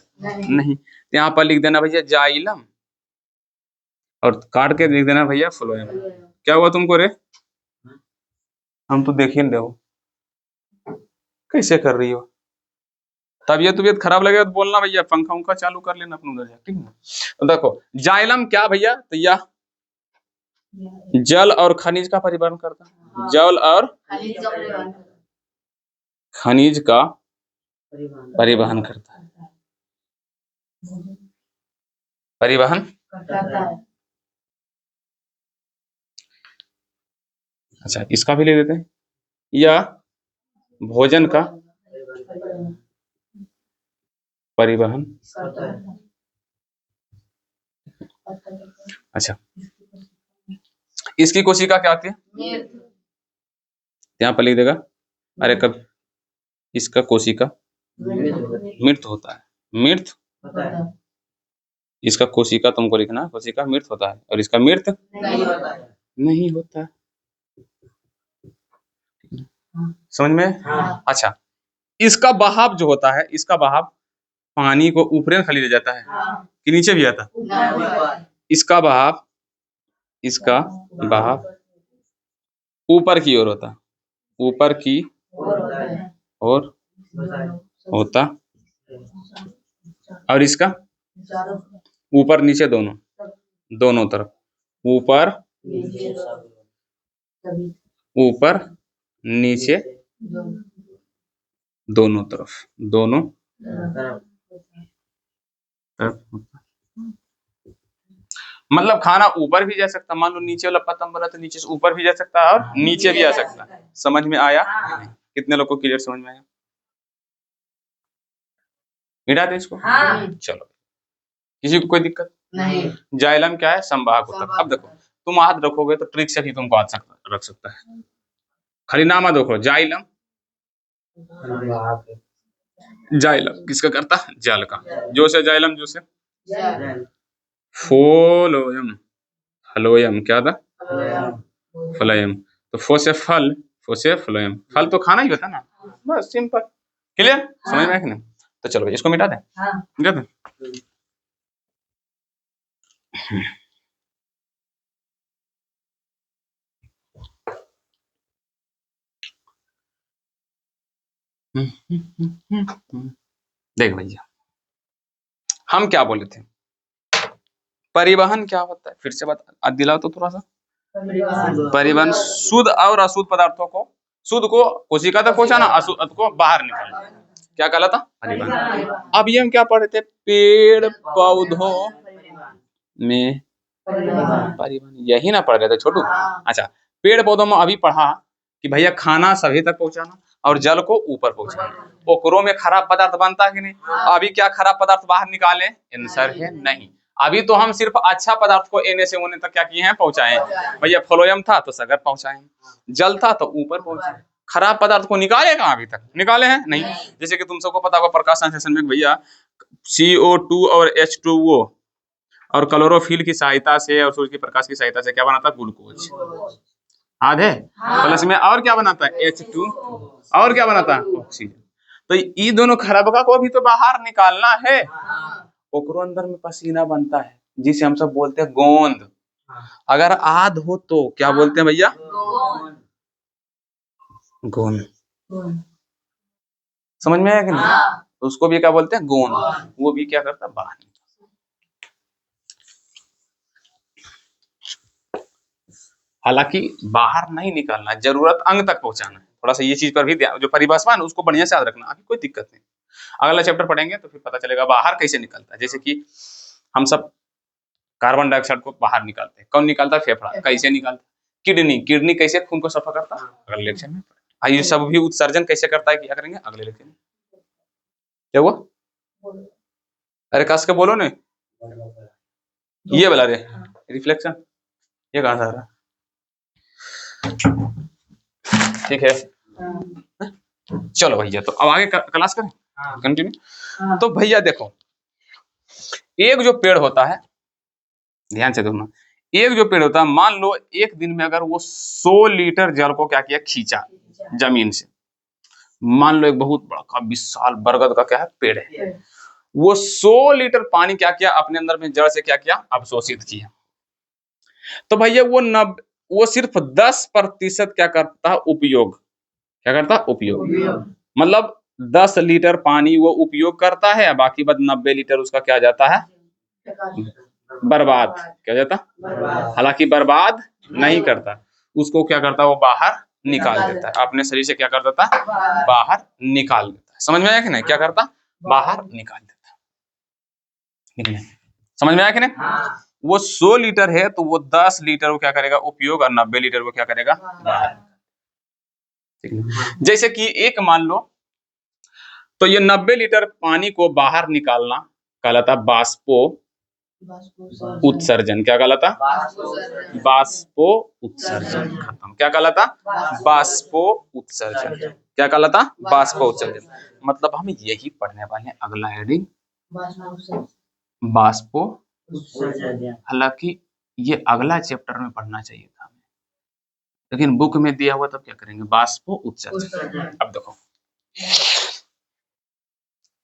A: नहीं। तो यहाँ पर लिख देना भैया जाइलम, और काट के लिख देना भैया फ्लोएम। क्या हुआ तुमको रे, हम तो देख ही रहे हो कैसे कर रही हो। तबीयत खराब लगे तो बोलना भैया, पंखा उंखा चालू कर लेना अपने उधर, ठीक है। तो देखो जाइलम क्या भैया, तो यह जल और खनिज का परिवहन करता है, जल और खनिज का परिवहन करता है, परिवहन। अच्छा, इसका भी ले देते हैं, यह भोजन का परिवहन। अच्छा, इसकी कोशिका क्या आती है, यहाँ पर लिख देगा, अरे कब, इसका कोशिका मृत होता है, मृत, इसका कोशिका तुमको लिखना, कोशिका मृत होता है, और इसका मृत नहीं होता। समझ में? हाँ। अच्छा, इसका बहाव जो होता है, इसका बहाव पानी को ऊपर खाली ले जाता है कि नीचे भी आता, इसका बहाव इसका बहाव ऊपर की ओर होता, ऊपर की ओर होता, और इसका ऊपर नीचे दोनों, दोनों तरफ, ऊपर ऊपर नीचे दोनों तरफ, दोनों तरफ। मतलब खाना ऊपर भी जा सकता, मान लो नीचे वाला पतंग बोला तो नीचे से ऊपर भी जा सकता है और नीचे भी आ सकता है। समझ में आया? कितने लोग को क्लियर समझ में आया? मिटा दे इसको। चलो, किसी को कोई दिक्कत नहीं? जाइलम क्या है? संवाहक ऊतक। अब देखो, तुम हाथ रखोगे तो ट्रिक से भी तुमको हाथ रख सकता है, खाली नाम मत देखो। जाइलम, जाइलम किसका करता है? जल का। जो से जाइलम, जो से फोलोयम, फलोयम क्या था? फलोयम। तो फो से फल, फो से फलोयम। फल तो खाना ही होता ना, बस सिंपल। क्लियर? समझ में आया कि नहीं? तो चलो इसको मिटा दें। मिटा दें। देख भैया, हम क्या बोले थे? परिवहन क्या होता है? फिर से बता, दिलाओ तो थोड़ा सा। परिवहन शुद्ध और अशुद्ध पदार्थों को, शुद्ध को कोशिका तक पहुंचाना, अशुद्ध को बाहर निकालना, क्या कहला था? परिवहन। अब ये हम क्या पढ़े थे? पेड़ पौधों में परिवहन, यही ना पढ़ रहे थे छोटू? अच्छा, पेड़ पौधों में अभी पढ़ा कि भैया खाना सभी तक पहुंचाना और जल को ऊपर पहुंचाना। ओकरो में खराब पदार्थ बनता है कि नहीं? अभी क्या खराब पदार्थ बाहर निकाले? आंसर है नहीं। अभी तो हम सिर्फ अच्छा पदार्थ को एने से ओने तक क्या किए हैं? पहुंचाए। भैया फ्लोएम था तो सगर पहुंचाए, जल था तो ऊपर पहुंचाए। खराब पदार्थ को निकाले कहाँ? अभी तक निकाले हैं नहीं। जैसे कि तुम सबको पता होगा प्रकाश संश्लेषण में भैया CO2 और H2O और क्लोरोफिल की सहायता से और सूर्य के प्रकाश की सहायता से क्या बनाता है? ग्लूकोज। याद है? प्लस में और क्या बनाता है? H2, और क्या बनाता है? ऑक्सीजन। तो ये दोनों खराबका को भी तो बाहर निकालना है। ओकरो अंदर में पसीना बनता है जिसे हम सब बोलते हैं गोंद। अगर आध हो तो क्या बोलते हैं भैया? गोंद। समझ में आया कि नहीं? तो उसको भी क्या बोलते हैं? गोंद। वो भी क्या करता है? बाहर। हालांकि बाहर नहीं निकालना, जरूरत अंग तक पहुंचाना है। थोड़ा सा ये चीज पर भी ध्यान, जो परिभाषा है उसको बढ़िया से याद रखना। अभी कोई दिक्कत नहीं, अगला चैप्टर पढ़ेंगे तो फिर पता चलेगा बाहर कैसे निकलता है। जैसे कि हम सब कार्बन डाइऑक्साइड को बाहर निकालते हैं, कौन निकालता है? फेफड़ा। कैसे निकालता है? किडनी, किडनी कैसे खून को सफा करता है? अगले लेक्चर में। ये सब भी उत्सर्जन कैसे करता है, क्या करेंगे अगले लेक्चर में। क्या हुआ? अरे कस के बोलो ने, ये वाला रे रिफ्लेक्शन, ये कहां से आ रहा है? ठीक है, चलो भैया, तो अब आगे क्लास करें, कंटिन्यू। तो भैया देखो, एक जो पेड़ होता है, ध्यान से देखना, एक जो पेड़ होता है, मान लो एक दिन में अगर वो 100 लीटर जल को क्या किया? खींचा जमीन से। मान लो एक बहुत बड़ा विशाल बरगद का क्या है? पेड़ है। वो 100 लीटर पानी क्या किया? अपने अंदर में जड़ से क्या किया? अवशोषित किया। तो भैया वो सिर्फ 10% क्या करता है? उपयोग। क्या करता है? उपयोग। मतलब 10 लीटर पानी वो उपयोग करता है, बाकी बाद 90 लीटर उसका क्या जाता है? बर्बाद। क्या जाता? हालांकि बर्बाद नहीं करता, उसको क्या करता है? वो बाहर निकाल देता है, अपने शरीर से क्या कर देता है? बाहर निकाल देता है। समझ में आया कि नहीं? क्या करता? बाहर निकाल देता है। समझ में आया कि नहीं? वो 100 लीटर है तो वो 10 लीटर वो क्या करेगा? उपयोग, और 90 लीटर वो क्या करेगा? बाहर। जैसे कि एक मान लो, तो ये 90 लीटर पानी को बाहर निकालना कहलाता बाष्पो उत्सर्जन। क्या कहलाता? बाष्पो उत्सर्जन। खत्म। क्या कहलाता? बाष्पो उत्सर्जन। क्या कहलाता? बाष्पो उत्सर्जन। मतलब हम यही पढ़ने वाले हैं, अगला हेडिंग बाष्पो उत्सर्जन। हालांकि ये अगला चैप्टर में पढ़ना चाहिए था, लेकिन बुक में दिया हुआ, तब क्या करेंगे? बाष्पो उत्सर्जन। अब देखो,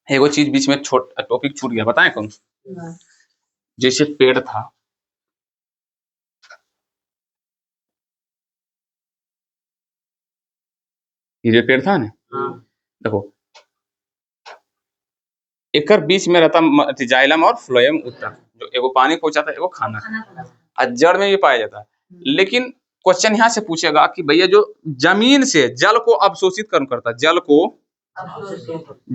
A: एगो चीज बीच में टॉपिक छूट गया, बताएं कौन? जैसे पेड़ था, ये जो पेड़ था ना, देखो एकर बीच में रहता जाइलम और फ्लोएम उत्तक, जो एगो पानी पहुंचाता है एगो खाना और जड़ में भी पाया जाता है। लेकिन क्वेश्चन यहाँ से पूछेगा कि भैया जो जमीन से जल को अवशोषित कौन करता है,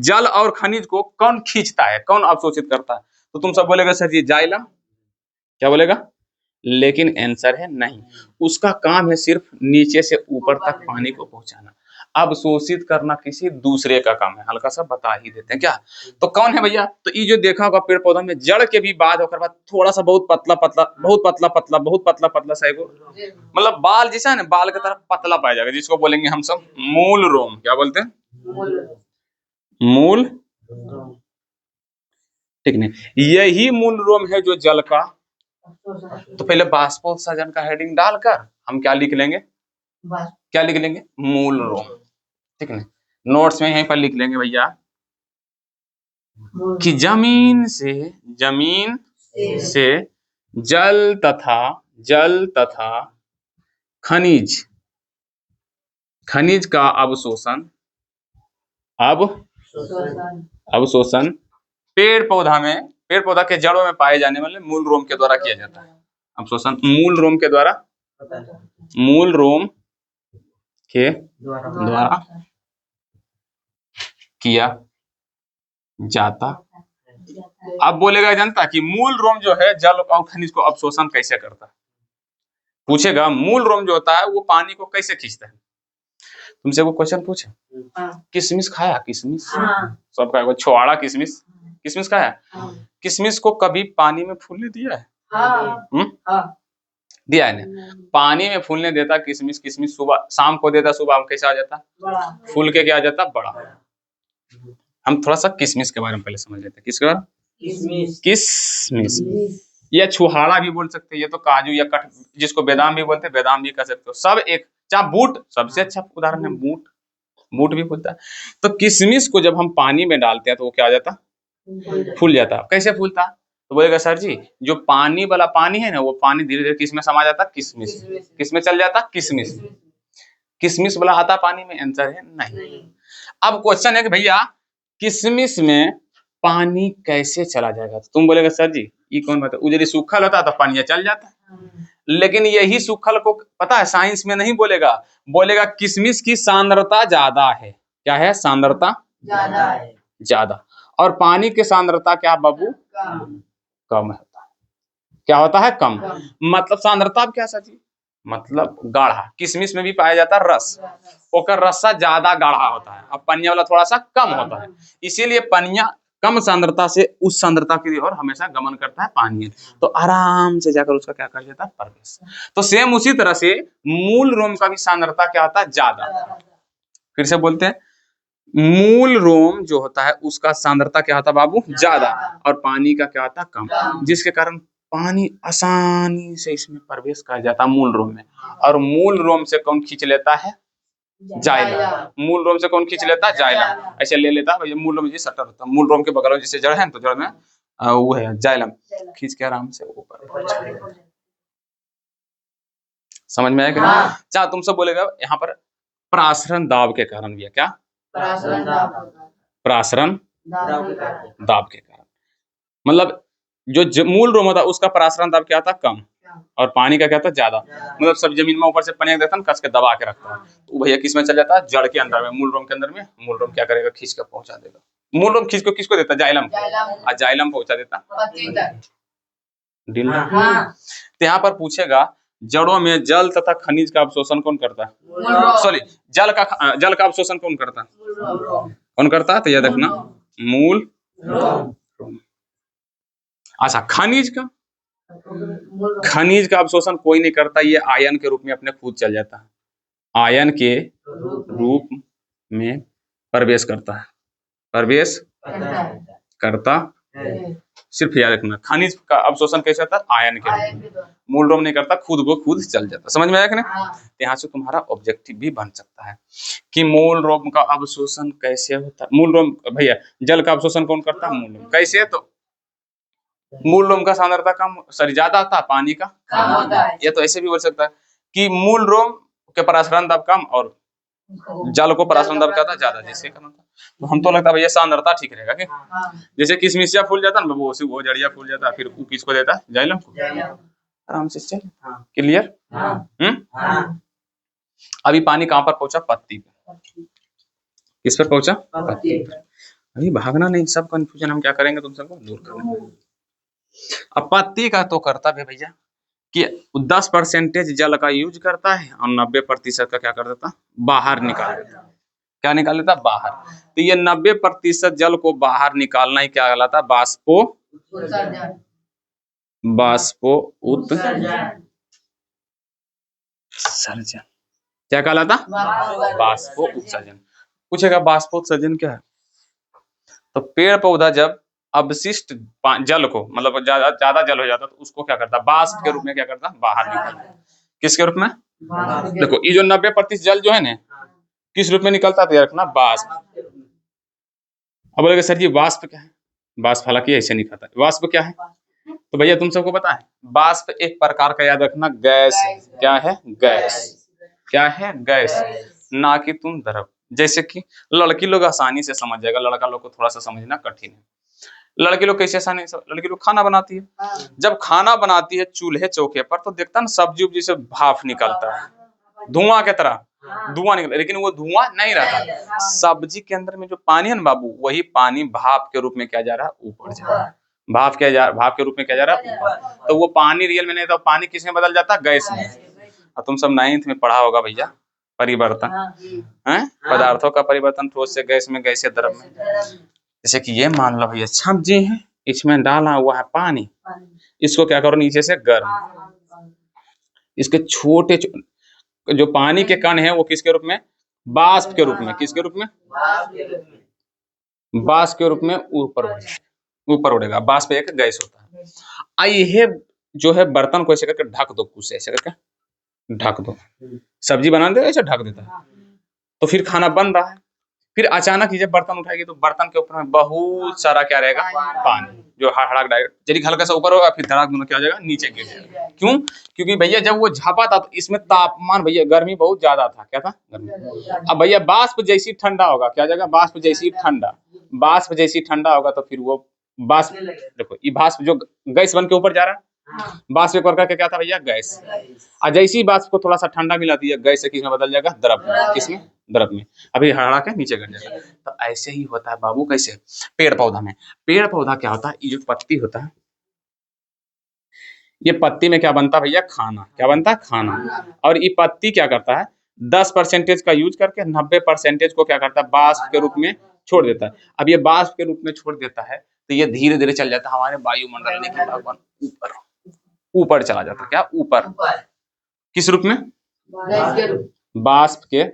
A: जल और खनिज को कौन खींचता है, कौन अवशोषित करता है? तो तुम सब बोलेगा सर जी जाइलम, क्या बोलेगा? लेकिन आंसर है नहीं, उसका काम है सिर्फ नीचे से ऊपर तक पानी को पहुंचाना, अवशोषित करना किसी दूसरे का काम है। हल्का सा बता ही देते हैं क्या, तो कौन है भैया? तो ये जो देखा होगा पेड़ पौधा में जड़ के भी बाद होकर बाद थोड़ा सा बहुत पतला पतला, बहुत पतला पतला, बहुत पतला पतला सा एगो मतलब बाल जैसा है ना, बाल की तरफ पतला पाया जाएगा, जिसको बोलेंगे हम सब मूल रोम। क्या बोलते हैं? मूल, ठीक नहीं, यही मूल रोम है जो जल का। तो पहले बाष्पोत्सर्जन का हेडिंग डालकर हम क्या लिख लेंगे, क्या लिख लेंगे? मूल रोम, ठीक है। नोट्स में यहीं पर लिख लेंगे भैया कि जमीन से जल तथा खनिज का अवशोषण पेड़ पौधा के जड़ों में पाए जाने वाले मूल रोम के द्वारा किया जाता है। अवशोषण मूल रोम के द्वारा किया जाता। अब बोलेगा जनता कि मूल रोम जो है जल और खनिज को अवशोषण कैसे करता है, पूछेगा मूल रोम जो होता है वो पानी को कैसे खींचता है। तुमसे वो क्वेश्चन पूछे, किशमिश खाया? किशमिश सबका छोआड़ा किशमिश खाया? किशमिश को कभी पानी में फूलने दिया है? दिया है ना? पानी में फूलने देता किशमिश सुबह शाम को देता, सुबह में कैसा आ जाता? फूल के क्या आ जाता? बड़ा। हम थोड़ा सा किशमिश के बारे में पहले समझ लेते हैं। किसके बारे में? किशमिश या छुहाड़ा भी बोल सकते हैं, ये तो काजू या कट, जिसको बादाम भी बोलते हैं, बादाम भी कह सकते हो, सब एक। चाहे बूट सबसे अच्छा उदाहरण है, बूट भी बोलता है। तो किशमिश को जब हम पानी में डालते हैं तो वो क्या आ जाता? फूल जाता। कैसे फूलता? तो बोलेगा सर जी जो पानी वाला पानी है ना, वो पानी धीरे धीरे किसमें समा जाता? किसमें चल जाता? किशमिश वाला आता पानी में? आंसर है नहीं। अब क्वेश्चन है कि भैया किशमिश में पानी कैसे चला जाएगा? तो तुम बोलेगा सर जी ये कौन बात है, उजरी सूखल होता तो पानी चल जाता। लेकिन यही सूखल को पता है साइंस में नहीं बोलेगा किशमिश की सांद्रता ज्यादा है। क्या है? सांद्रता ज्यादा। और पानी की सांद्रता क्या बाबू? कम होता है। क्या होता है? कम। मतलब सांद्रता क्या सची? मतलब गाढ़ा। किशमिश में भी पाया जाता है रस, ओकर रस्सा ज्यादा गाढ़ा होता है, अब पनिया वाला थोड़ा सा कम होता है। इसीलिए पनिया कम सांद्रता से उस सांद्रता की ओर हमेशा गमन करता है पानी, तो आराम से जाकर उसका क्या कर देता है? प्रवेश। तो सेम उसी तरह से मूल रोम का भी सांद्रता क्या होता है? ज्यादा। फिर से बोलते हैं, मूल रोम जो होता है उसका सांद्रता क्या होता है बाबू? ज्यादा। और पानी का क्या होता है? कम, जिसके कारण पानी आसानी से इसमें प्रवेश कर जाता है मूल रोम में। और मूल रोम से कौन खींच लेता है? जाइलम। मूल रोम से कौन खींच लेता है? जाइलम। ऐसे ले लेता है मूल रोम, सटर होता है मूल रोम के बगल में, जिससे जड़ है तो जड़ में वो है जाइलम, खींच के आराम से ऊपर। समझ में आया कि नहीं? चाहे तुम सब बोलेगा यहाँ पर प्रासरण दाब के कारण भी है। क्या? प्रासरण दाब के कारण। मतलब जो मूल रोम होता है उसका प्रासरण दाब क्या था? कम, और पानी का क्या था? ज्यादा। मतलब सब जमीन में ऊपर से पानी देता है, कस के दबा के रखता है, तो भैया किस में चल जाता है? जड़ के अंदर में, मूल रोम के अंदर में। मूल रोम क्या करेगा? खींच के पहुंचा देगा। मूल रोम खींच को किसको देता? जाइलम को, और जाइलम पहुंचा देता डिंडा। तो यहाँ पर पूछेगा जड़ों में जल तथा खनिज का अवशोषण कौन करता है? सॉरी, जल का अवशोषण कौन करता है? तो याद रखना मूल रोम। अच्छा, खनिज का अवशोषण कोई नहीं करता, ये आयन के रूप में अपने खुद चल जाता है, आयन के रूप में प्रवेश करता है। सिर्फ याद रखना खनिज का अवशोषण कैसे होता है? आयन के रूप में। मूल रोम नहीं करता, खुद ब खुद चल जाता। समझ में आया कि नहीं? यहाँ से तुम्हारा ऑब्जेक्टिव भी बन सकता है कि मूल रोम का अवशोषण कैसे होता है। मूल रोम भैया जल का अवशोषण कौन करता है? मूल रोम। कैसे? तो मूल रोम का सांद्रता कम, सॉरी ज्यादा होता है, पानी का कम होता है। ये तो ऐसे भी बोल सकता है कि मूल रोम के प्रासरण दाब कम और जल को परासमान दब क्या था ज्यादा, जैसे करना था। तो हम तो लगता है भैया सांद्रता ठीक रहेगा कि जैसे किसमिसिया फूल जाता ना वो जड़िया फूल जाता, फिर वो किसको देता, जाइलम को। आराम से चल, क्लियर। अभी पानी कहाँ पर पहुंचा, पत्ती पे। किस पर पहुंचा, पत्ती पे। अभी भागना नहीं, सब कंफ्यूजन हम क्या करेंगे तुम सबको दूर करेंगे। अब पत्ती का तो करता है भैया कि 10% जल का यूज करता है और 90% का क्या कर देता, बाहर निकाल देता। क्या निकाल देता, बाहर। तो ये 90% जल को बाहर निकालना ही क्या कहलाता, बाष्पो उत्सर्जन। क्या कहलाता, बाष्पो उत्सर्जन। पूछेगा बाष्पोत्सर्जन क्या है, तो पेड़ पौधा जब अवशिष्ट जल को, मतलब ज्यादा जल हो जाता तो उसको क्या करता, बाष्प के रूप में क्या करता, बाहर निकालता। किसके रूप में, देखो ये जो 90% जल जो है ना किस रूप में निकलता है, रखना बाष्प। अब बोलेगा सर जी वाष्प क्या है, वाष्प हालांकि ऐसे नहीं खाता, वाष्प क्या है, तो भैया तुम सबको पता है वाष्प एक प्रकार का, याद रखना, गैस है। क्या है, गैस। क्या है, गैस, ना कि तुम द्रव। जैसे कि लड़की लोग आसानी से समझ जाएगा, लड़का लोग को थोड़ा सा समझना कठिन है। लड़की लोग कैसे आसानी से, लड़की लोग खाना बनाती है, जब खाना बनाती है चूल्हे चौके पर तो देखता ना सब्जी उब्जी से भाप निकलता है, धुआं की तरह धुआं निकल, लेकिन वो धुआं नहीं रहता। सब्जी के अंदर में जो पानी है ना बाबू, वही पानी भाप के रूप में क्या जा रहा है, ऊपर जा रहा है। भाप के रूप में क्या जा रहा है, ऊपर। तो वो पानी रियल में नहीं था, पानी किस में बदल जाता, गैस में। और तुम सब 9th में पढ़ा होगा भैया परिवर्तन है, पदार्थों का परिवर्तन, ठोस से गैस में, गैस से द्रव में। जैसे कि ये मान लो भैया सब्जी है, इसमें डाला हुआ है पानी, इसको क्या करो नीचे से गर्म, इसके छोटे जो पानी के कण है वो किसके रूप में, बाष्प के रूप में। किसके रूप में, बाष्प के रूप में ऊपर उड़ेगा। बाष्प एक गैस होता है। आइए जो है बर्तन को ऐसे करके ढक दो, कुछ ऐसे करके ढक दो, सब्जी बना दे ऐसे ढक देता है, तो फिर खाना बन रहा है। फिर अचानक ही जब बर्तन उठाएगी तो बर्तन के ऊपर में बहुत सारा क्या रहेगा, पानी, जो हड़ाक डायरेक्ट जरी हल्का सा ऊपर होगा, फिर धड़ाक दोनों क्या हो जाएगा, नीचे गिर जाएगा। क्यों, क्योंकि भैया जब वो झापा था तो इसमें तापमान भैया गर्मी बहुत ज्यादा था। क्या था, गर्मी। अब भैया बाष्प जैसी ठंडा होगा, क्या जाएगा, बाष्प जैसी ठंडा, बाष्प जैसी ठंडा होगा तो फिर वो बाष्प, देखो ये बाष्प जो गैस बन के ऊपर जा रहा है, बाष्प एक प्रकार का क्या था भैया, गैस। और जैसे ही बाष्प को थोड़ा सा ठंडा मिला दिया, गैस से किसमें बदल जाएगा, द्रव में। किसमें, द्रव में। अभी हड़ा के नीचे गिर जाएगा। तो ऐसे ही होता है बाबू, कैसे, पेड़ पौधा में। पेड़ पौधा क्या होता है, ये जो पत्ती होता है, ये पत्ती में क्या बनता है भैया, खाना। क्या बनता है, खाना। और ये पत्ती क्या करता है, 10% का यूज करके 90% को क्या करता है, बाष्प के रूप में छोड़ देता है। अब ये बाष्प के रूप में छोड़ देता है तो ये धीरे धीरे चल जाता है हमारे वायुमंडल में, भगवान ऊपर ऊपर चला जाता है। क्या, ऊपर। किस रूप में, बाष्प के।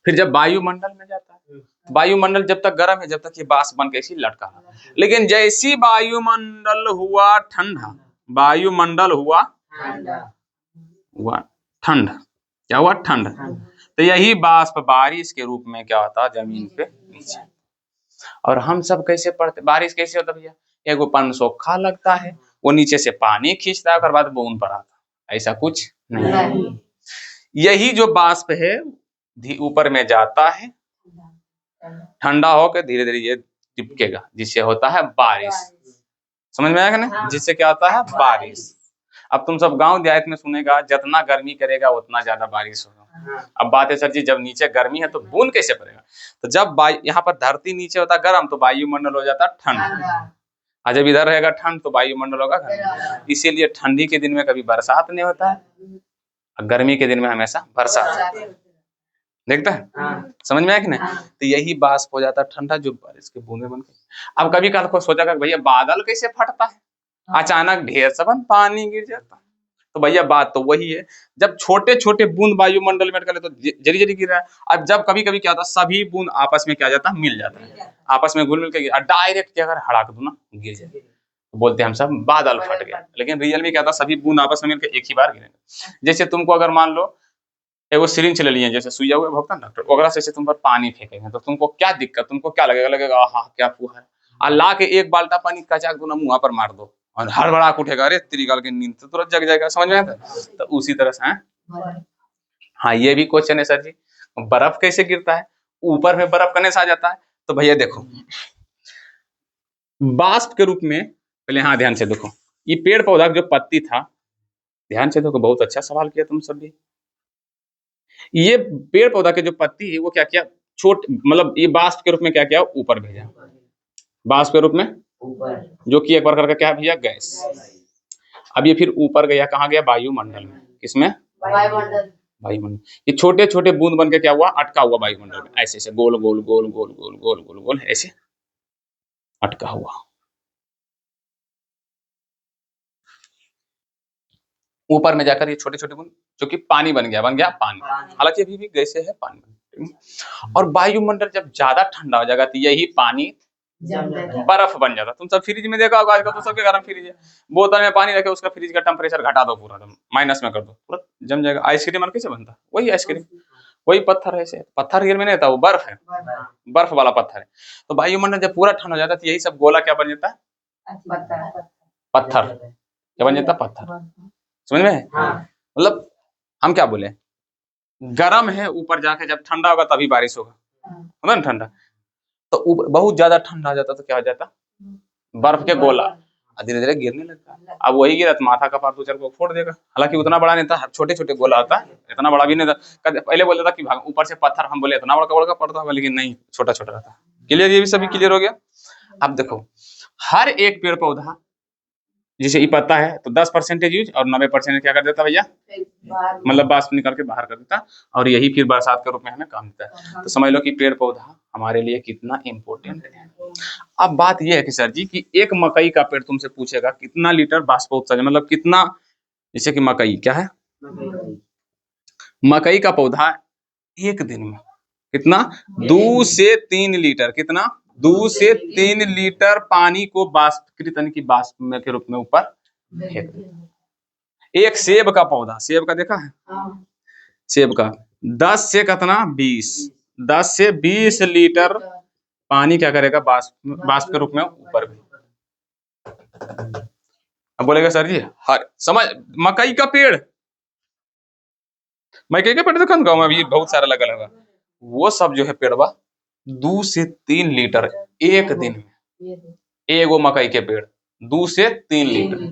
A: फिर जब वायुमंडल में जाता है, वायुमंडल जब तक गर्म है, जब तक ये बाष्प बन के इसी लटका है। लेकिन जैसी वायुमंडल हुआ ठंडा, वायुमंडल हुआ ठंड, क्या हुआ, ठंड, तो यही बाष्प बारिश के रूप में क्या होता है, जमीन पे नीचे। और हम सब कैसे पढ़ते, बारिश कैसे होता भैया, एगो पनसोखा लगता है, वो नीचे से पानी खींचता है और बाद बूंद पड़ाता, ऐसा कुछ नहीं। यही जो बाष्प है ऊपर में जाता है, ठंडा होकर धीरे धीरे ये चिपकेगा, जिससे होता है बारिश। समझ में आएगा ना, जिससे क्या होता है, बारिश। अब तुम सब गांव देहात में सुनेगा, जितना गर्मी करेगा उतना ज्यादा बारिश होगा। अब बात है सर जी, जब नीचे गर्मी है तो बूंद कैसे पड़ेगा, तो जब यहाँ पर धरती नीचे होता गर्म तो वायुमंडल हो जाता ठंड, और जब इधर रहेगा ठंड तो वायुमंडल होगा गर्म। इसीलिए ठंडी के दिन में कभी बरसात नहीं होता है, और गर्मी के दिन में हमेशा बरसात। देखता है, समझ में आया कि नहीं। तो यही बाष्प हो जाता है ठंडा, जो बारिश के बूंदे बन के। अब कभी कल को सोचा कि भैया बादल कैसे फटता है, अचानक ढेर सबन पानी गिर जाता है, तो भैया बात तो वही है, जब छोटे छोटे बूंद वायुमंडल में अटकले तो जरी जरी गिर रहा है। अब जब कभी कभी क्या होता है, सभी बूंद आपस में क्या जाता है, मिल जाता है, आपस में घुल मिल के डायरेक्ट अगर हड़ाक दो ना, गिर जाए, तो बोलते हैं हम सब बादल फट गया। लेकिन रियल में क्या था, सभी बूंद आपस में मिलकर एक ही बार गिरेंगे। जैसे तुमको अगर मान लो एगो सिरिंज ले लिए, जैसे सुइया हुआ भोगता डॉक्टर, ओकरा से तुम पर पानी फेंकेंगे तो तुमको क्या दिक्कत, तुमको क्या लगेगा, लगेगा हाँ क्या फुहा है, और ला के एक बाल्टा पानी कचाक दो ना मुंह पर मार दो और हड़बड़ाक उठेगा, अरे तेरी गाल की नींद तो तुरंत जग जाएगा। समझ में आता है, तो उसी तरह से हाँ ये भी क्वेश्चन है सर जी, बर्फ कैसे गिरता है, ऊपर में बर्फ कने से आ जाता है। तो भैया देखो बाष्प के रूप में, पहले हाँ ध्यान से देखो, ये पेड़ पौधा जो पत्ती था, ध्यान से देखो, बहुत अच्छा सवाल किया तुम सब भी। ये पेड़ पौधा के जो पत्ती है वो क्या किया, छोट मतलब ये बाष्प के रूप में क्या किया, ऊपर भेजा, बाष्प के रूप में, जो कि एक प्रकार का क्या है भैया, गैस। अब ये फिर ऊपर गया, कहाँ गया, वायुमंडल में। किसमें, वायुमंडल। ये छोटे छोटे बूंद बन के क्या हुआ, अटका हुआ वायुमंडल में, ऐसे ऐसे गोल गोल गोल गोल गोल गोल गोल गोल ऐसे अटका हुआ। ऊपर में जाकर ये छोटे छोटे बूंद जो कि पानी बन गया पानी, हालांकि अभी भी गैसे है पानी। और वायुमंडल जब ज्यादा ठंडा हो जाएगा तो यही पानी बर्फ बन जाता। तुम सब फ्रिज में देखा होगा, आजकल तो सबके घर में फ्रिज है, बोतल में पानी रखे, उसका फ्रिज का टेम्परेचर घटा दो पूरा माइनस में कर दो, पूरा जम जाएगा। आइसक्रीम कैसे बनता, वही आइसक्रीम, वही पत्थर है, ऐसे पत्थर रियल में नहीं था, वो बर्फ है, बर्फ वाला पत्थर है। तो वायुमंडल जब पूरा ठंडा हो जाता है तो यही सब गोला क्या बन जाता है, पत्थर। क्या बन जाता है, पत्थर। समझ में, मतलब हम क्या बोले, गर्म है, ऊपर जाके जब ठंडा होगा तभी बारिश होगा, समझ ना, ठंडा। तो बहुत ज्यादा ठंडा हो जाता तो क्या हो जाता, बर्फ के गोला धीरे धीरे गिरने लगता। अब वही गिरा तो माथा का पार दो चार को फोड़ देगा। हालांकि उतना बड़ा नहीं था, छोटे छोटे गोला होता है, इतना बड़ा भी नहीं था। पहले बोलता था कि ऊपर से पत्थर, हम बोले इतना बड़ा बड़ा पड़ता होगा, लेकिन नहीं, छोटा छोटा रहता। क्लियर, ये भी सभी क्लियर हो गया। अब देखो हर एक पेड़ पौधा जैसे ये पत्ता है तो 10% यूज और 90% क्या कर देता भैया, मतलब बाष्प निकाल के बाहर कर देता, और यही फिर बरसात के रूप में हमें काम देता है। तो समझ लो कि पेड़ पौधा हमारे लिए कितना इम्पोर्टेंट है। अब बात यह है कि सर जी कि एक मकई का पेड़ तुमसे पूछेगा कितना लीटर बाष्प उत्सर्जन, मतलब कितना, जैसे कि मकई क्या है, मकई का पौधा एक दिन में कितना, 2 से 3 लीटर, कितना, 2 से 3 लीटर पानी को बाष्पीकृत यानी कि बाष्प में के रूप में ऊपर फेंक देता। एक सेब का पौधा, सेब का देखा है, सेब का 10 से कितना, 10 से 20 लीटर पानी क्या करेगा, बाष्प के रूप में ऊपर भी। अब बोलेगा सर जी हर समझ, मकई का पेड़, मकई का पेड़ देखो गाँव में भी बहुत सारा लगा लगा, वो सब जो है पेड़वा 2 से 3 लीटर एक दिन में, एगो मकई के पेड़ 2 से 3 लीटर।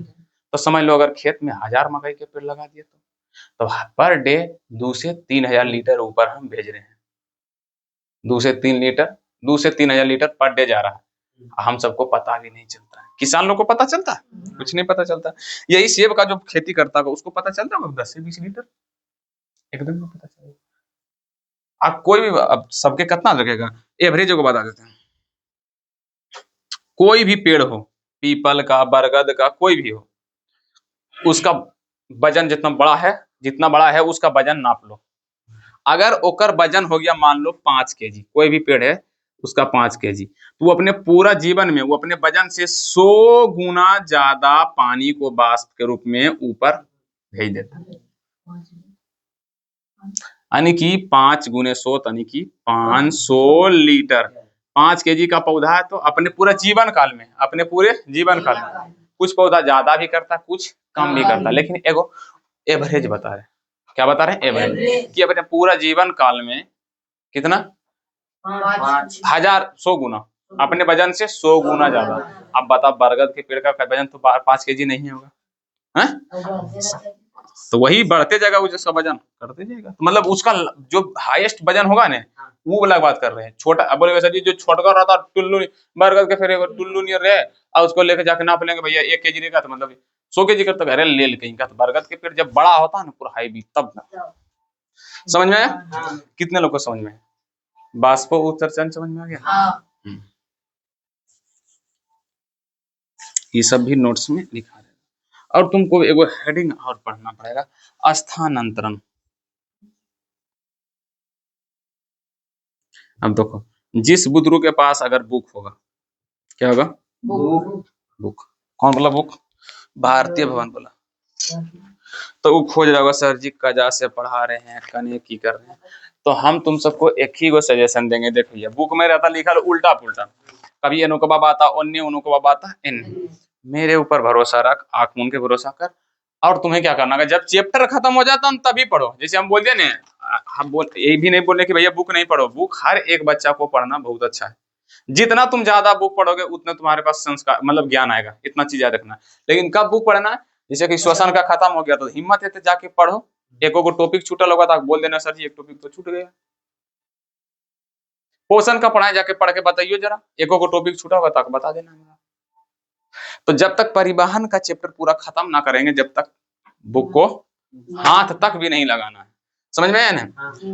A: तो समझ लो अगर खेत में 1000 मकई के पेड़ लगा दिए तो पर डे 2 से 3000 लीटर ऊपर हम भेज रहे हैं। 2 से 3 लीटर, 2 से 3000 लीटर पर डे जा रहा है। हम सबको पता भी नहीं चलता है, किसान लोग को पता चलता है, कुछ नहीं पता चलता। यही सेब का जो खेती करता है उसको पता चलता है 10 से 20 लीटर एकदम में पता चलेगा। आप कोई भी, अब सबके कितना लगेगा, एवरेज को बता देते हैं। कोई भी पेड़ हो, पीपल का, बरगद का, कोई भी हो, उसका वजन जितना बड़ा है उसका वजन नाप लो। अगर ओकर वजन हो गया मान लो 5 केजी, कोई भी पेड़ है उसका 5 केजी, तो वो अपने पूरा जीवन में वो अपने वजन से 100 गुना ज्यादा पानी को वाष्प के रूप में ऊपर भेज देता है। यानी कि 5 गुने 100 यानी कि 500 लीटर। 5 केजी का पौधा है तो अपने पूरे जीवन काल में, अपने पूरे जीवन काल में कुछ पौधा ज्यादा भी करता, कुछ कम भी करता, लेकिन एगो एवरेज बता रहे। क्या बता रहे हैं, एवरेज, कि अपने पूरा जीवन काल में कितना, 100 गुना, अपने वजन से 100 गुना ज्यादा। अब बताओ बरगद के पेड़ का वजन तो 5 केजी नहीं होगा, है? तो वही बढ़ते जाएगा, उसका वजन करते जाएगा, तो मतलब उसका जो हाईएस्ट वजन होगा ना, वो वाला बात कर रहे हैं। छोटा, अब बोलेगा सर जी जो छोटा रहता टुल्लू, बरगद के फिर टुल्लू नियर रहे और उसको लेके जाके नाप लेंगे भैया 1 केजी रहेगा तो मतलब 100 केजी का, तो अरे ले कहीं का। तो बरगद के पेड़ जब बड़ा होता है ना पूरा हाईवी, तब समझ में आया, कितने लोग को समझ में, बाष्प उत्सर्जन समझ में आ गया। ये सब भी नोट्स में लिखा है। और तुमको एगो हेडिंग और पढ़ना पड़ेगा, स्थानांतरण। अब देखो जिस बुद्रु के पास अगर बुक होगा, क्या होगा, बुक, कौन बोला बुक, भारतीय भवन बोला, तो वो खोज रहा होगा सर जी कजा से पढ़ा रहे हैं, कने की कर रहे हैं। तो हम तुम सबको एक ही गो सजेशन देंगे, देखो ये बुक में रहता लिखा उल्टा पुल्टा, कभी एनुकबा बाता अन्य अनुकबा बाता इन, मेरे ऊपर भरोसा रख, आंख मूंद के भरोसा कर। और तुम्हें क्या करना है, जब चैप्टर खत्म हो जाता है तभी पढ़ो। जैसे हम बोलते हैं ना हम बोल ये भी नहीं बोले कि भैया बुक नहीं पढ़ो, बुक हर एक बच्चा को पढ़ना बहुत अच्छा है। जितना तुम ज्यादा बुक पढ़ोगे उतना तुम्हारे पास संस्कार मतलब ज्ञान आएगा, इतना चीज याद रखना है। लेकिन कब बुक पढ़ना है, जैसे कि श्वसन का खत्म हो गया तो हिम्मत है तो जाके पढ़ो। एक को टॉपिक छूटल होगा तो आप बोल देना सर जी एक टॉपिक तो छूट गया। पोषण का पढ़ाई जाके पढ़ के बताइए जरा, एक को टॉपिक छूटा होगा तो आप बता देना। तो जब तक परिवहन का चैप्टर पूरा खत्म ना करेंगे, जब तक बुक को हाथ तक भी नहीं लगाना है। समझ में आया ना?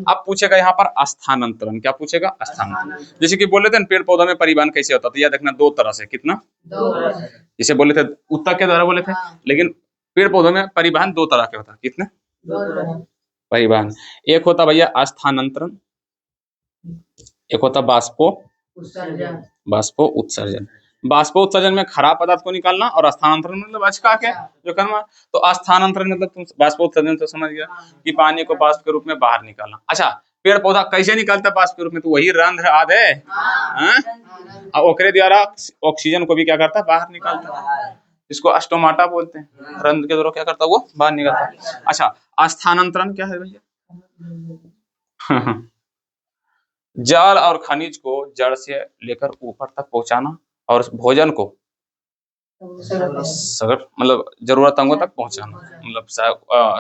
A: अब पूछेगा यहाँ पर स्थानांतरण, क्या पूछेगा? स्थानांतरण। जैसे कि बोले थे पेड़ पौधों में परिवहन कैसे होता था, याद रखना दो तरह से। कितना? जैसे बोले थे उत्तक के द्वारा बोले थे, लेकिन पेड़ पौधों में परिवहन दो तरह के होता है। कितने परिवहन? एक होता भैया स्थानांतरण, एक होता बाष्पो उत्सर्जन। बाष्पो उत्सर्जन में खराब पदार्थ को निकालना, और स्थानांतरण मतलब अच्छा के जो करना। तो स्थानांतरण मतलब तुम बाष्पो उत्सर्जन तो समझ गया कि पानी को बाष्प के रूप में बाहर निकालना। अच्छा, पेड़ पौधा कैसे निकालता है बाष्प के रूप में? तो वही रंध्र आदि और ओकरे द्वारा ऑक्सीजन को भी क्या करता है? बाहर निकालता है। इसको स्टोमाटा बोलते हैं। रंध्र के द्वारा क्या करता है? वो बाहर निकालता है। अच्छा, स्थानांतरण क्या है भैया? जल और खनिज को जड़ से लेकर ऊपर तक पहुंचाना, और भोजन को सगर मतलब जरूरत अंगों तक पहुंचाना, मतलब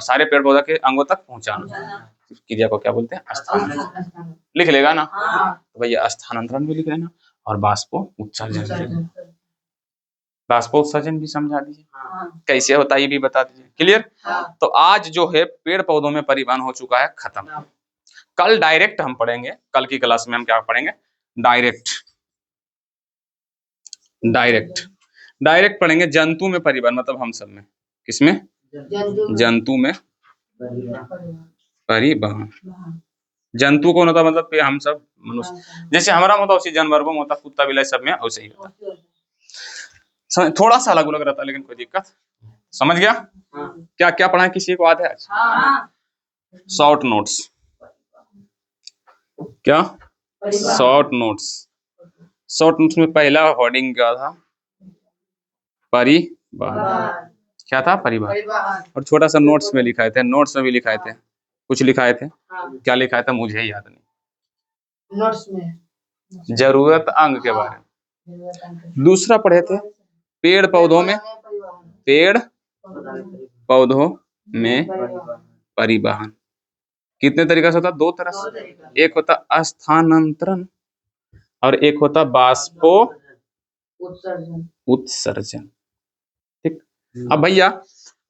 A: सारे पेड़ पौधे के अंगों तक पहुंचाना क्रिया को क्या बोलते हैं? स्थानांतरण। लिख लेगा ना? तो भैया स्थानांतरण भी लिख लेना, और बाष्पो उत्सर्जन, बाष्पो उत्सर्जन भी समझा दीजिए कैसे होता है, ये भी बता दीजिए। क्लियर? तो आज जो है पेड़ पौधों में परिवहन हो चुका है खत्म। कल डायरेक्ट हम पढ़ेंगे, कल की क्लास में हम क्या पढ़ेंगे? डायरेक्ट पढ़ेंगे जंतु में परिवहन, मतलब हम सब में। किसमें? जंतु में परिवहन। जंतु कौन होता? मतलब हम सब मनुष्य, जैसे हमारा होता उसी जानवरों में होता, कुत्ता बिलाई सब में वैसे ही होता। थोड़ा सा अलग अलग रहता है लेकिन कोई दिक्कत। समझ गया? क्या क्या पढ़ा है, किसी को याद है आज? Short notes. क्या? शॉर्ट नोट्स में पहला वर्डिंग क्या था? परिवहन। क्या था? परिवहन। और छोटा सा नोट्स में लिखाए थे, नोट्स में भी लिखाए थे, कुछ लिखाए थे। क्या लिखाया था मुझे याद नहीं।
B: नोट्स में
A: जरूरत अंग के बारे में। दूसरा पढ़े थे पेड़ पौधों में परिवहन। कितने तरीका से होता? दो तरह से। एक होता स्थानांतरण और एक होता बाष्पो उत्सर्जन। ठीक। अब भैया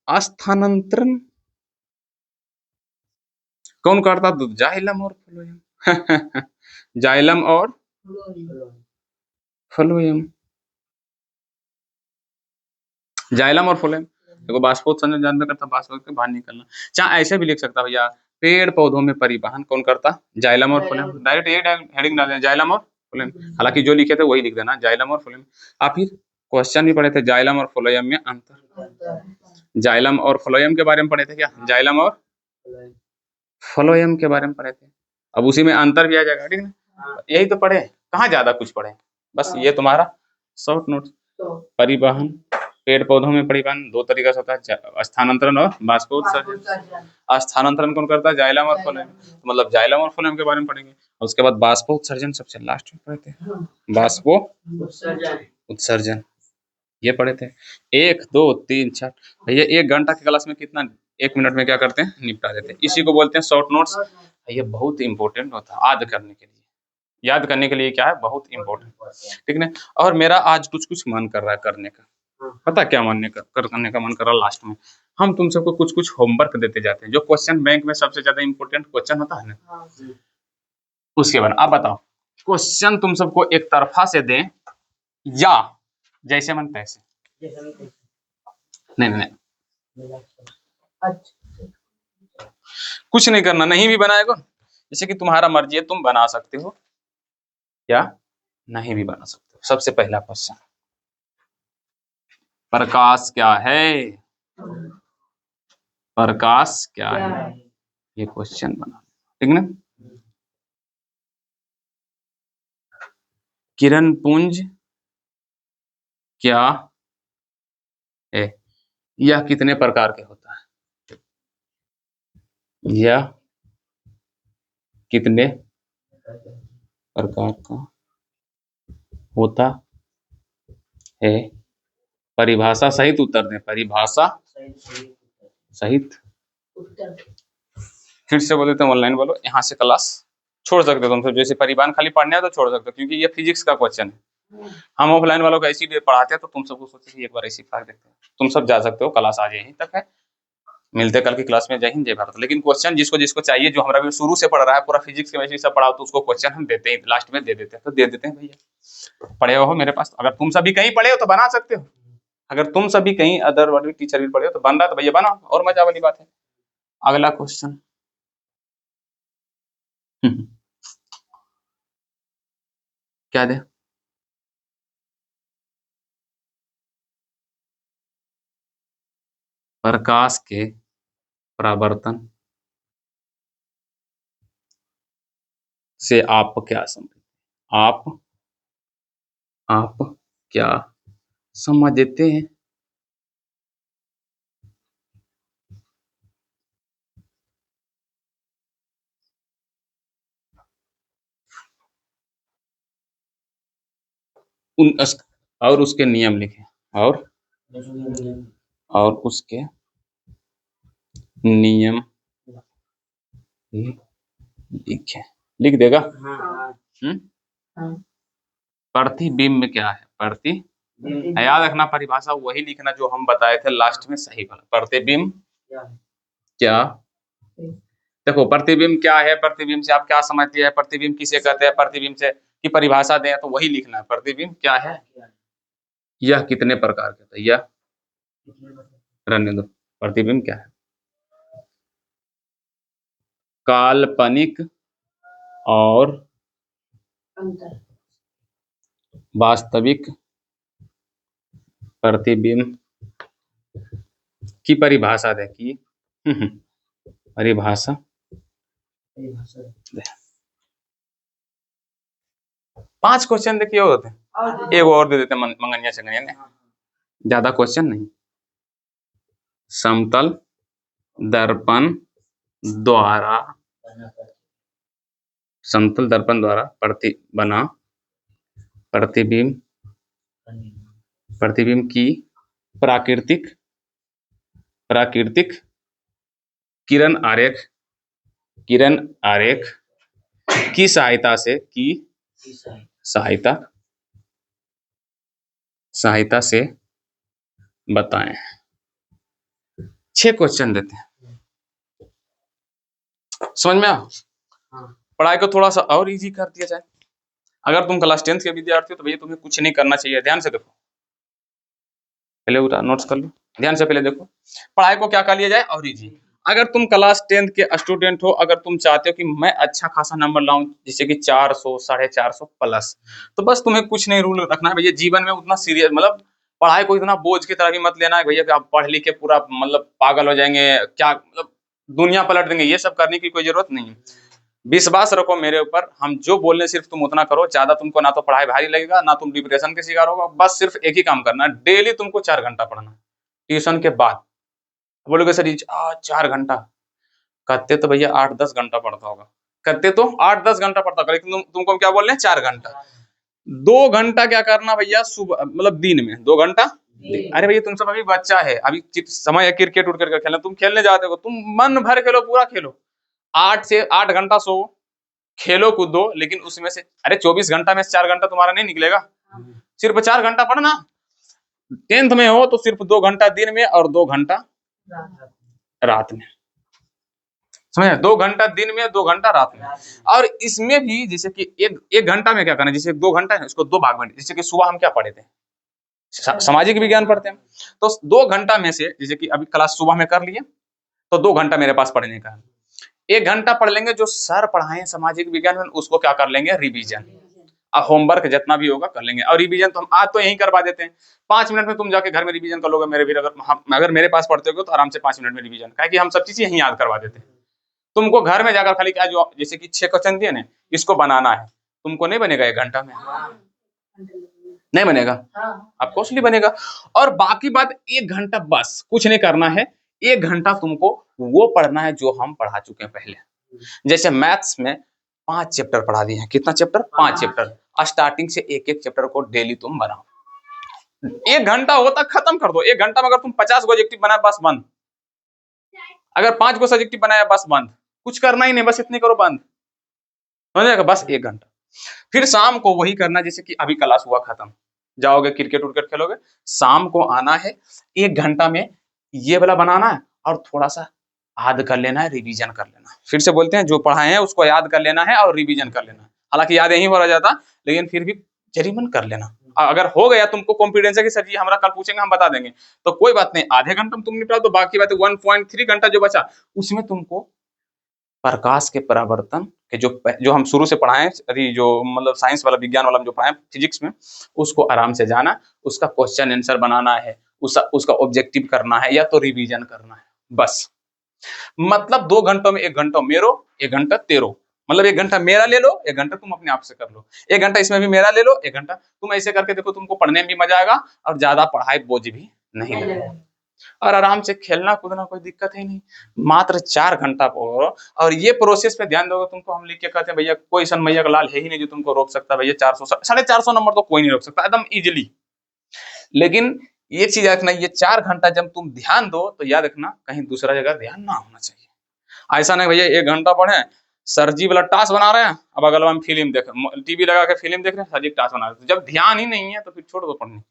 A: स्थानांतरण कौन करता? तो जाइलम और फ्लोएम। जाइलम और फ्लोएम। जाइलम और फ्लोएम। देखो बाष्पोत्सर्जन जानते करता, बाष्प के बाहर निकलना। चाहे ऐसे भी लिख सकता भैया, पेड़ पौधों में परिवहन कौन करता? जाइलम और फ्लोएम। डायरेक्ट ये हेडिंग डाल देना, जाइलम और फ्लोएम। हालांकि जो लिखे थे वही लिख देना, जाइलम और फ्लोएम। आप फिर क्वेश्चन भी पढ़े थे, जाइलम और फ्लोएम में अंतर। जाइलम और फ्लोएम के बारे में पढ़े थे क्या? जाइलम और फ्लोएम के बारे में पढ़े थे। अब उसी में अंतर भी आ जाएगा, ठीक है? यही तो पढ़े, कहाँ ज्यादा कुछ पढ़े। बस ये तुम्हारा शॉर्ट नोट। परिवहन, पेड़ पौधों में परिवहन दो तरीका से होता है, स्थानांतरण और बाष्पोत्सर्जन। स्थानांतरण कौन करता है? जाइलम और फ्लोएम। मतलब जाइलम और फ्लोएम के बारे में पढ़ेंगे। और उसके बाद बाष्पोत्सर्जन सबसे लास्ट में पढ़ते हैं। बाष्पो उत्सर्जन ये पढ़े थे। 1 2 3 4 भैया 1 घंटा की क्लास में कितना 1 मिनट में क्या करते हैं? निपटा देते हैं। इसी को बोलते हैं शॉर्ट नोट्स। ये बहुत इंपॉर्टेंट होता है याद करने के लिए। याद करने के लिए क्या है? बहुत इंपॉर्टेंट, ठीक है। और मेरा आज कुछ मन कर रहा है करने का। पता क्या करने का मन कर रहा है? लास्ट में हम तुम सबको कुछ होमवर्क देते जाते हैं, जो क्वेश्चन बैंक में सबसे ज्यादा इंपॉर्टेंट क्वेश्चन होता है ना, उसके बाद आप बताओ क्वेश्चन तुम सबको एक तरफा से दें या जैसे मन तैसे? नहीं कुछ नहीं करना, नहीं भी बनाएगा जैसे कि तुम्हारा मर्जी है, तुम बना सकते हो या नहीं भी बना सकते हो। सबसे पहला क्वेश्चन, प्रकाश क्या है? प्रकाश क्या है? ये क्वेश्चन बना, ठीक ना? किरण पुंज क्या है? यह कितने प्रकार के होता है? यह कितने प्रकार का होता है? परिभाषा सहित उत्तर दें। परिभाषा सहित। फिर से बोल देते हैं, ऑनलाइन बोलो। यहाँ से क्लास छोड़ सकते हो तुम सब, जैसे परिवहन खाली पढ़ना है तो छोड़ सकते हो, क्योंकि ये फिजिक्स का क्वेश्चन है। हम ऑफलाइन वालों को ऐसी पढ़ाते हैं, तो तुम सबको सोचे कि एक बार ऐसी पढ़ा देते हैं। तुम सब जा सकते हो, क्लास आज यहीं तक है। मिलते कल की क्लास में। जय हिंद, जय भारत। लेकिन क्वेश्चन जिसको जिसको चाहिए, जो हमारा भी शुरू से पढ़ रहा है, पूरा फिजिक्स केमिस्ट्री सब पढ़ा, तो उसको क्वेश्चन हम देते हैं, लास्ट में दे देते हैं। तो दे देते हैं भैया, पढ़े हो मेरे पास। अगर तुम सभी कहीं पढ़े हो तो बना सकते हो। अगर तुम सभी कहीं अदर वर्ड टीचर भी पढ़े हो तो बन रहा, तो भैया बनाओ, और मजा वाली बात है। अगला क्वेश्चन क्या दे? प्रकाश के परावर्तन से आप क्या समझते? आप क्या समझते हैं? और उसके नियम लिखे। और उसके नियम लिखे। लिख देगा? प्रतिबिंब क्या है? प्रतिबिंब याद रखना, परिभाषा वही लिखना जो हम बताए थे लास्ट में, सही वाला। प्रतिबिंब क्या? देखो, प्रतिबिंब क्या है, प्रतिबिंब से आप क्या समझते हैं, प्रतिबिंब किसे कहते हैं, प्रतिबिंब से की परिभाषा दें तो वही लिखना है। प्रतिबिंब क्या है? यह कितने प्रकार के होते हैं? यह रहने दो। प्रतिबिंब क्या है? काल्पनिक और वास्तविक प्रतिबिंब की परिभाषा दे। की परिभाषा दे। 5 क्वेश्चन देखिए और होते हैं, एक और दे देते हैं मंगनिया चंगनिया ने, ज्यादा क्वेश्चन नहीं। समतल दर्पण द्वारा बना प्रतिबिंब की प्राकृतिक किरण आरेख की सहायता से बताएं। 6 क्वेश्चन देते हैं, समझ में आओ। पढ़ाई को थोड़ा सा और इजी कर दिया जाए। अगर तुम क्लास 10th के विद्यार्थी हो तो भैया तुम्हें कुछ नहीं करना चाहिए। ध्यान से देखो, पहले उठा नोट्स कर लो, ध्यान से पहले देखो। पढ़ाई को क्या कर लिया जाए और इजी। अगर तुम क्लास 10th के स्टूडेंट हो, अगर तुम चाहते हो कि मैं अच्छा खासा नंबर लाऊं, जैसे कि 400 450 प्लस, तो बस तुम्हें कुछ नहीं रूल रखना है भैया। जीवन में उतना सीरियस, मतलब पढ़ाई को इतना बोझ की तरह भी मत लेना है भैया कि आप पढ़ लिख के पूरा मतलब पागल हो जाएंगे, क्या मतलब दुनिया पलट देंगे। ये सब करने की कोई जरूरत नहीं है। विश्वास रखो मेरे ऊपर, हम जो बोलने सिर्फ तुम उतना करो। ज्यादा तुमको ना तो पढ़ाई भारी लगेगा, ना तुम डिप्रेशन के शिकार होगा। बस सिर्फ एक ही काम करना है, डेली तुमको 4 घंटा पढ़ना ट्यूशन के बाद। बोलोगे सर 4 घंटा करते तो भैया 8-10 घंटा पढ़ता होगा, करते तो 8-10 घंटा पढ़ता होगा, लेकिन तुमको क्या बोल रहे हैं 4 घंटा। 2 घंटा क्या करना भैया, सुबह मतलब दिन में 2 घंटा। अरे भैया तुम सब अभी बच्चा है, अभी समय है क्रिकेट उठ करके खेलना, तुम खेलने जाते हो, तुम मन भर खेलो, पूरा खेलो। 8 से 8 घंटा सो, खेलो कूदो, लेकिन उसमें से अरे 24 घंटा में से 4 घंटा तुम्हारा नहीं निकलेगा। सिर्फ 4 घंटा पढ़ना। 10th में हो तो सिर्फ 2 घंटा दिन में और 2 घंटा रात में, समझे? 2 घंटा दिन में, 2 घंटा रात में। और इसमें भी जैसे कि एक घंटा में क्या करना है, जैसे 2 घंटा है इसको 2 भाग में। जैसे कि सुबह हम क्या पढ़े थे, सामाजिक विज्ञान पढ़ते हैं, तो 2 घंटा में से जैसे कि अभी क्लास सुबह में कर लिए, तो 2 घंटा मेरे पास पढ़ने का है। 1 घंटा पढ़ लेंगे जो सर पढ़ाए सामाजिक विज्ञान में, उसको क्या कर लेंगे, रिवीजन। अब होमवर्क जितना भी होगा कर लेंगे। और रिवीजन तो हम आज तो यहीं करवा देते हैं, 5 मिनट में तुम जाके घर में रिवीजन कर लोगे। मेरे भी अगर मेरे पास पढ़ते हो तो आराम से 5 मिनट में रिवीजन, क्या कि हम सब चीजें यहीं याद करवा देते हैं। तुमको घर में जाकर खाली क्या, जो जैसे कि 6 क्वेश्चन दिए ना, इसको बनाना है। तुमको नहीं बनेगा 1 घंटा में, नहीं बनेगा, आपको इसलिए बनेगा। और बाकी बात 1 घंटा बस कुछ नहीं करना है। 1 घंटा तुमको वो पढ़ना है जो हम पढ़ा चुके हैं पहले। जैसे मैथ्स में 5 चैप्टर पढ़ा दिए हैं। कितना चैप्टर? 5 चैप्टर। स्टार्टिंग से एक एक चैप्टर को डेली तुम बनाओ। 1 घंटा होता खत्म कर दो। 1 घंटा में अगर तुम 50 को ऑब्जेक्टिव बनाए बस बंद। अगर 5 को सब्जेक्टिव बनाया बस बंद। कुछ करना ही नहीं, बस इतनी करो बंद। समझ जाएगा? बस 1 घंटा। फिर शाम को वही करना जैसे कि अभी क्लास हुआ खत्म, जाओगे क्रिकेट उर्केट खेलोगे, शाम को आना है 1 घंटा में ये वाला बनाना है और थोड़ा सा याद कर लेना है, रिवीजन कर लेना है। फिर से बोलते हैं, जो पढ़ाए हैं उसको याद कर लेना है और रिवीजन कर लेना है। हालांकि याद यहीं हो रह जाता, लेकिन फिर भी जरीमन कर लेना। अगर हो गया तुमको कॉन्फिडेंस है कि सर जी हमारा कल पूछेंगे हम बता देंगे, तो कोई बात नहीं, आधे घंटे में तुम निपटा दो। बाकी बात 1.3 घंटा जो बचा उसमें तुमको प्रकाश के परावर्तन के जो हम शुरू से पढ़ाए, अभी जो मतलब साइंस वाला, विज्ञान वाला जो पढ़ाए फिजिक्स में, उसको आराम से जाना, उसका क्वेश्चन आंसर बनाना है, उसका ऑब्जेक्टिव करना है या तो रिवीजन करना है बस। मतलब 2 घंटों में 1 घंटा मेरो, 1 घंटा तेरो। मतलब 1 घंटा मेरा ले लो, 1 घंटा तुम अपने आप से कर लो। 1 घंटा इसमें भी मेरा ले लो, 1 घंटा तुम ऐसे करके देखो, तुमको पढ़ने में भी मजा आएगा और ज्यादा पढ़ाई बोझ भी नहीं लगेगा। और आराम से खेलना कूदना कोई दिक्कत है नहीं। मात्र 4 घंटा पढ़ो और ये प्रोसेस पे ध्यान दोगे, तुमको हम लिख के कहते हैं भैया कोई सन मैया का लाल है ही नहीं जो तुमको रोक सकता। भैया 400 450 नंबर तो कोई नहीं रोक सकता एकदम इजीली। लेकिन ये चीज रखना, ये 4 घंटा जब तुम ध्यान दो तो याद रखना कहीं दूसरा जगह ध्यान ना होना चाहिए। ऐसा नहीं भैया 1 घंटा पढ़े, सर जी वाला टास्क बना रहे हैं, अब अगल में फिल्म देख, टीवी लगा के फिल्म देख रहे हैं, सर जी टास्क बना रहे हैं, जब ध्यान ही नहीं है तो फिर छोड़ दो पढ़ने।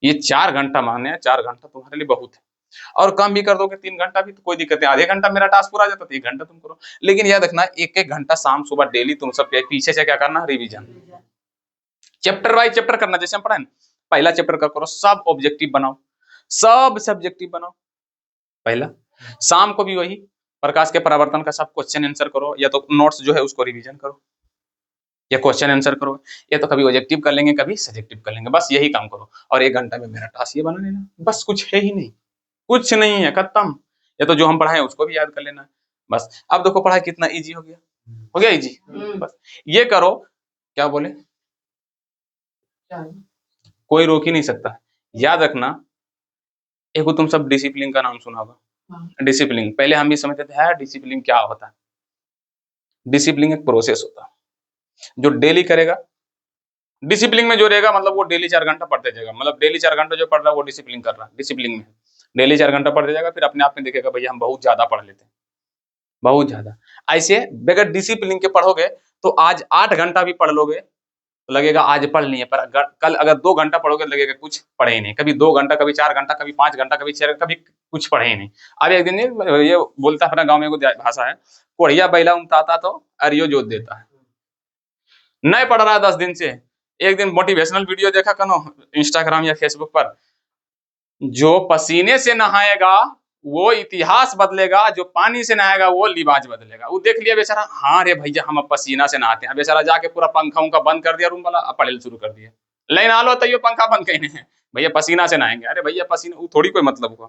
A: ये 4 घंटा माने, 4 घंटा तुम्हारे लिए बहुत है। और कम भी कर दोगे 3 घंटा भी तो कोई दिक्कत नहीं। आधे घंटा मेरा टास्क पूरा आ जाता तो 1 घंटा तुम करो। लेकिन याद रखना 1-1 घंटा शाम सुबह डेली तुम सब पीछे से क्या करना, रिवीजन। चैप्टर वाइज चैप्टर करना, जैसे हम पढ़े ना, पहला चैप्टर का करो, सब ऑब्जेक्टिव बनाओ, सब सब्जेक्टिव बनाओ पहला। शाम को भी वही प्रकाश के परावर्तन का सब क्वेश्चन आंसर करो, या तो नोट्स जो है उसको रिवीजन करो, या क्वेश्चन आंसर करो, या तो कभी ऑब्जेक्टिव कर लेंगे कभी सब्जेक्टिव कर लेंगे, बस यही काम करो। और 1 घंटा में मेरा टास्क ये बना लेना, बस कुछ है ही नहीं, कुछ नहीं है, खत्म। या तो जो हम पढ़ाए उसको भी याद कर लेना बस। अब देखो पढ़ाई कितना इजी हो गया, हो गया इजी। बस ये करो। क्या बोले? कोई रोक ही नहीं सकता। याद रखना, एक तुम सब डिसिप्लिन का नाम सुना होगा। डिसिप्लिन पहले हम भी समझते थे है डिसिप्लिन क्या होता है। डिसिप्लिन एक प्रोसेस होता है जो डेली करेगा। डिसिप्लिन में जो रहेगा मतलब वो डेली 4 घंटा पढ़ते जाएगा, मतलब डेली 4 घंटा जो पढ़ रहा है वो डिसिप्लिन कर रहा है। डिसिप्लिन में डेली 4 घंटा पढ़ते जाएगा, फिर अपने आप में देखेगा भैया हम बहुत ज्यादा पढ़ लेते हैं, बहुत ज्यादा। ऐसे बगैर डिसिप्लिन के पढ़ोगे तो आज 8 घंटा भी पढ़ लोगे तो लगेगा आज पढ़ लिए, पर कल अगर 2 घंटा पढ़ोगे तो लगेगा कुछ पढ़े ही नहीं। कभी 2 घंटा, कभी 4 घंटा, कभी 5 घंटा, कभी 6 घंटा, कभी कुछ पढ़े ही नहीं। अब एक दिन ये बोलता है, अपना गाँव में एगो भाषा है, कोढ़िया बैला उमताता तो अरियो जोत देता है। नहीं पढ़ रहा है 10 दिन से, एक दिन मोटिवेशनल वीडियो देखा कनो इंस्टाग्राम या फेसबुक पर, जो पसीने से नहाएगा वो इतिहास बदलेगा, जो पानी से नहाएगा वो लिबाज बदलेगा। वो देख लिया बेचारा, हाँ रे भैया हम अब पसीना से नहाते हैं। बेचारा जाके पूरा पंखा उनका बंद कर दिया रूम वाला, अब पढ़ेल शुरू कर दिया। लाइन आलो तो ये पंखा बंद कहीं नहीं है, भैया पसीना से नहाएंगे। अरे भैया पसीना वो थोड़ी कोई मतलब हुआ।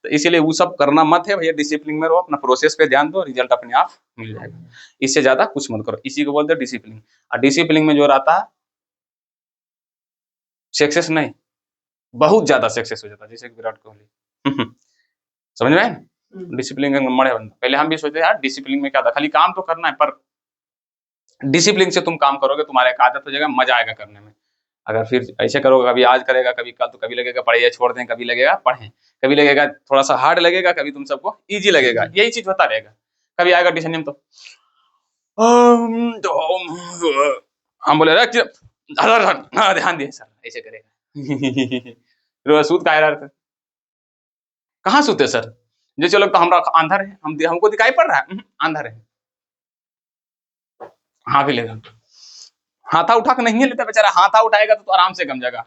A: तो इसीलिए वो सब करना मत है भैया, डिसिप्लिन में रहो, अपना प्रोसेस पे ध्यान दो, रिजल्ट अपने आप मिल जाएगा। इससे ज्यादा कुछ मत करो, इसी को बोलते हैं डिसिप्लिन। और डिसिप्लिन में जो रहता है सक्सेस नहीं, बहुत ज्यादा सक्सेस हो जाता है, जैसे विराट कोहली। समझ में आए? डिसिप्लिन का नंबर है बंदा। पहले हम भी सोचते यार डिसिप्लिन में क्या था, खाली काम तो करना है, पर डिसिप्लिन से तुम काम करोगे तुम्हारा एक आदत हो जाएगा, मजा आएगा करने में। अगर फिर ऐसे करोगे, कभी आज करेगा कभी कल, तो कभी लगेगा पढ़ाई छोड़ दें, कभी लगेगा पढ़ें, कभी लगेगा थोड़ा सा हार्ड लगेगा, कभी तुम सबको इजी लगेगा। यही चीज होता रहेगा। कभी आएगा डिसीजन तो हम बोले ध्यान दिए सर, ऐसे करेगा। सूद का एरर कहाँ सूते सर, जो चलो तो हमरा अंधर है, हमको दिखाई पड़ रहा है, अंधर है। हाँ भी लेगा, हाथा उठा के नहीं लेता बेचारा, हाथा उठाएगा तो आराम से गम जाएगा।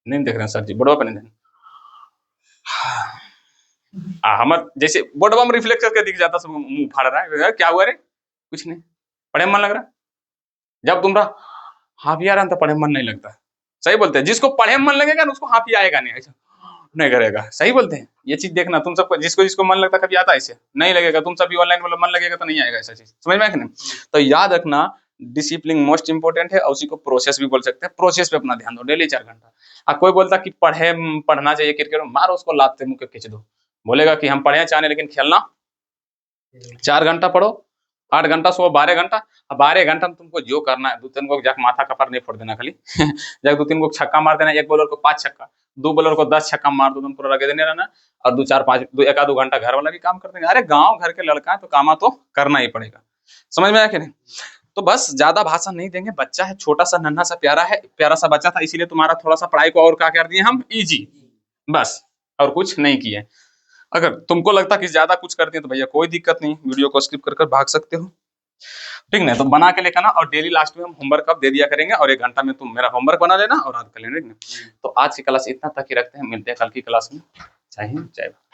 A: नहीं देख रहे हैं सर जी, बोर्डवा पे नहीं देख, हमार जैसे बोर्डवा में रिफ्लेक्ट करके दिख जाता, सब मुंह फाड़ रहा है, क्या हुआ रे? कुछ नहीं, पढ़े मन लग रहा। जब तुमरा हाफी आ रहा तो पढ़े मन नहीं लगता। सही बोलते हैं, जिसको पढ़े मन लगेगा ना उसको हाफी आएगा नहीं, ऐसा नहीं करेगा। सही बोलते हैं, ये चीज देखना तुम सबको, जिसको जिसको मन लगता कभी आता ऐसे नहीं लगेगा। तुम सभी ऑनलाइन मतलब मन लगेगा तो नहीं आएगा ऐसा चीज, समझ में नहीं? तो याद रखना डिसिप्लिन मोस्ट इंपोर्टेंट है, और उसी को प्रोसेस भी बोल सकते हैं। प्रोसेस पे अपना ध्यान दो, डेली 4 घंटा। अब कोई बोलता कि पढ़ना चाहिए क्रिकेट, मारो उसको लाते मुंह के खींच दो। बोलेगा कि हम पढ़े चाहे लेकिन खेलना 4 घंटा पढ़ो, 8 घंटा सुबह 12 घंटा। अब 12 घंटा में तुमको जो करना है, 2-3 को जाके माथा कपार नहीं फोड़ देना खाली जाके 2-3 को छक्का मार देना, एक बॉलर को 5 छक्का, 2 बॉलर को 10 छक्का मार दो, तुम पूरा लगे देने रहना। और 2-4-5 1 आध 2 घंटा घर वाला भी काम कर देंगे। अरे गाँव घर के लड़का है तो काम तो करना ही पड़ेगा। समझ में आया कि नहीं? तो बस ज्यादा भाषण नहीं देंगे, बच्चा है छोटा सा नन्हा सा प्यारा है, प्यारा सा बच्चा था, इसीलिए तुम्हारा थोड़ा सा पढ़ाई को और क्या कर दिए हम, इजी, बस, और कुछ नहीं किए। अगर तुमको लगता कि ज्यादा कुछ करते हैं तो भैया कोई दिक्कत नहीं, वीडियो को स्किप कर कर भाग सकते हो, ठीक ना? तो बना के लेकर ना, और डेली लास्ट में हम होमवर्क अब दे दिया करेंगे, और 1 घंटा में तुम मेरा होमवर्क बना लेना और याद कर लेना, ठीक ना? तो आज की क्लास इतना तक ही रखते हैं, मिलते हैं कल की क्लास में। जय हिंद, जय भारत।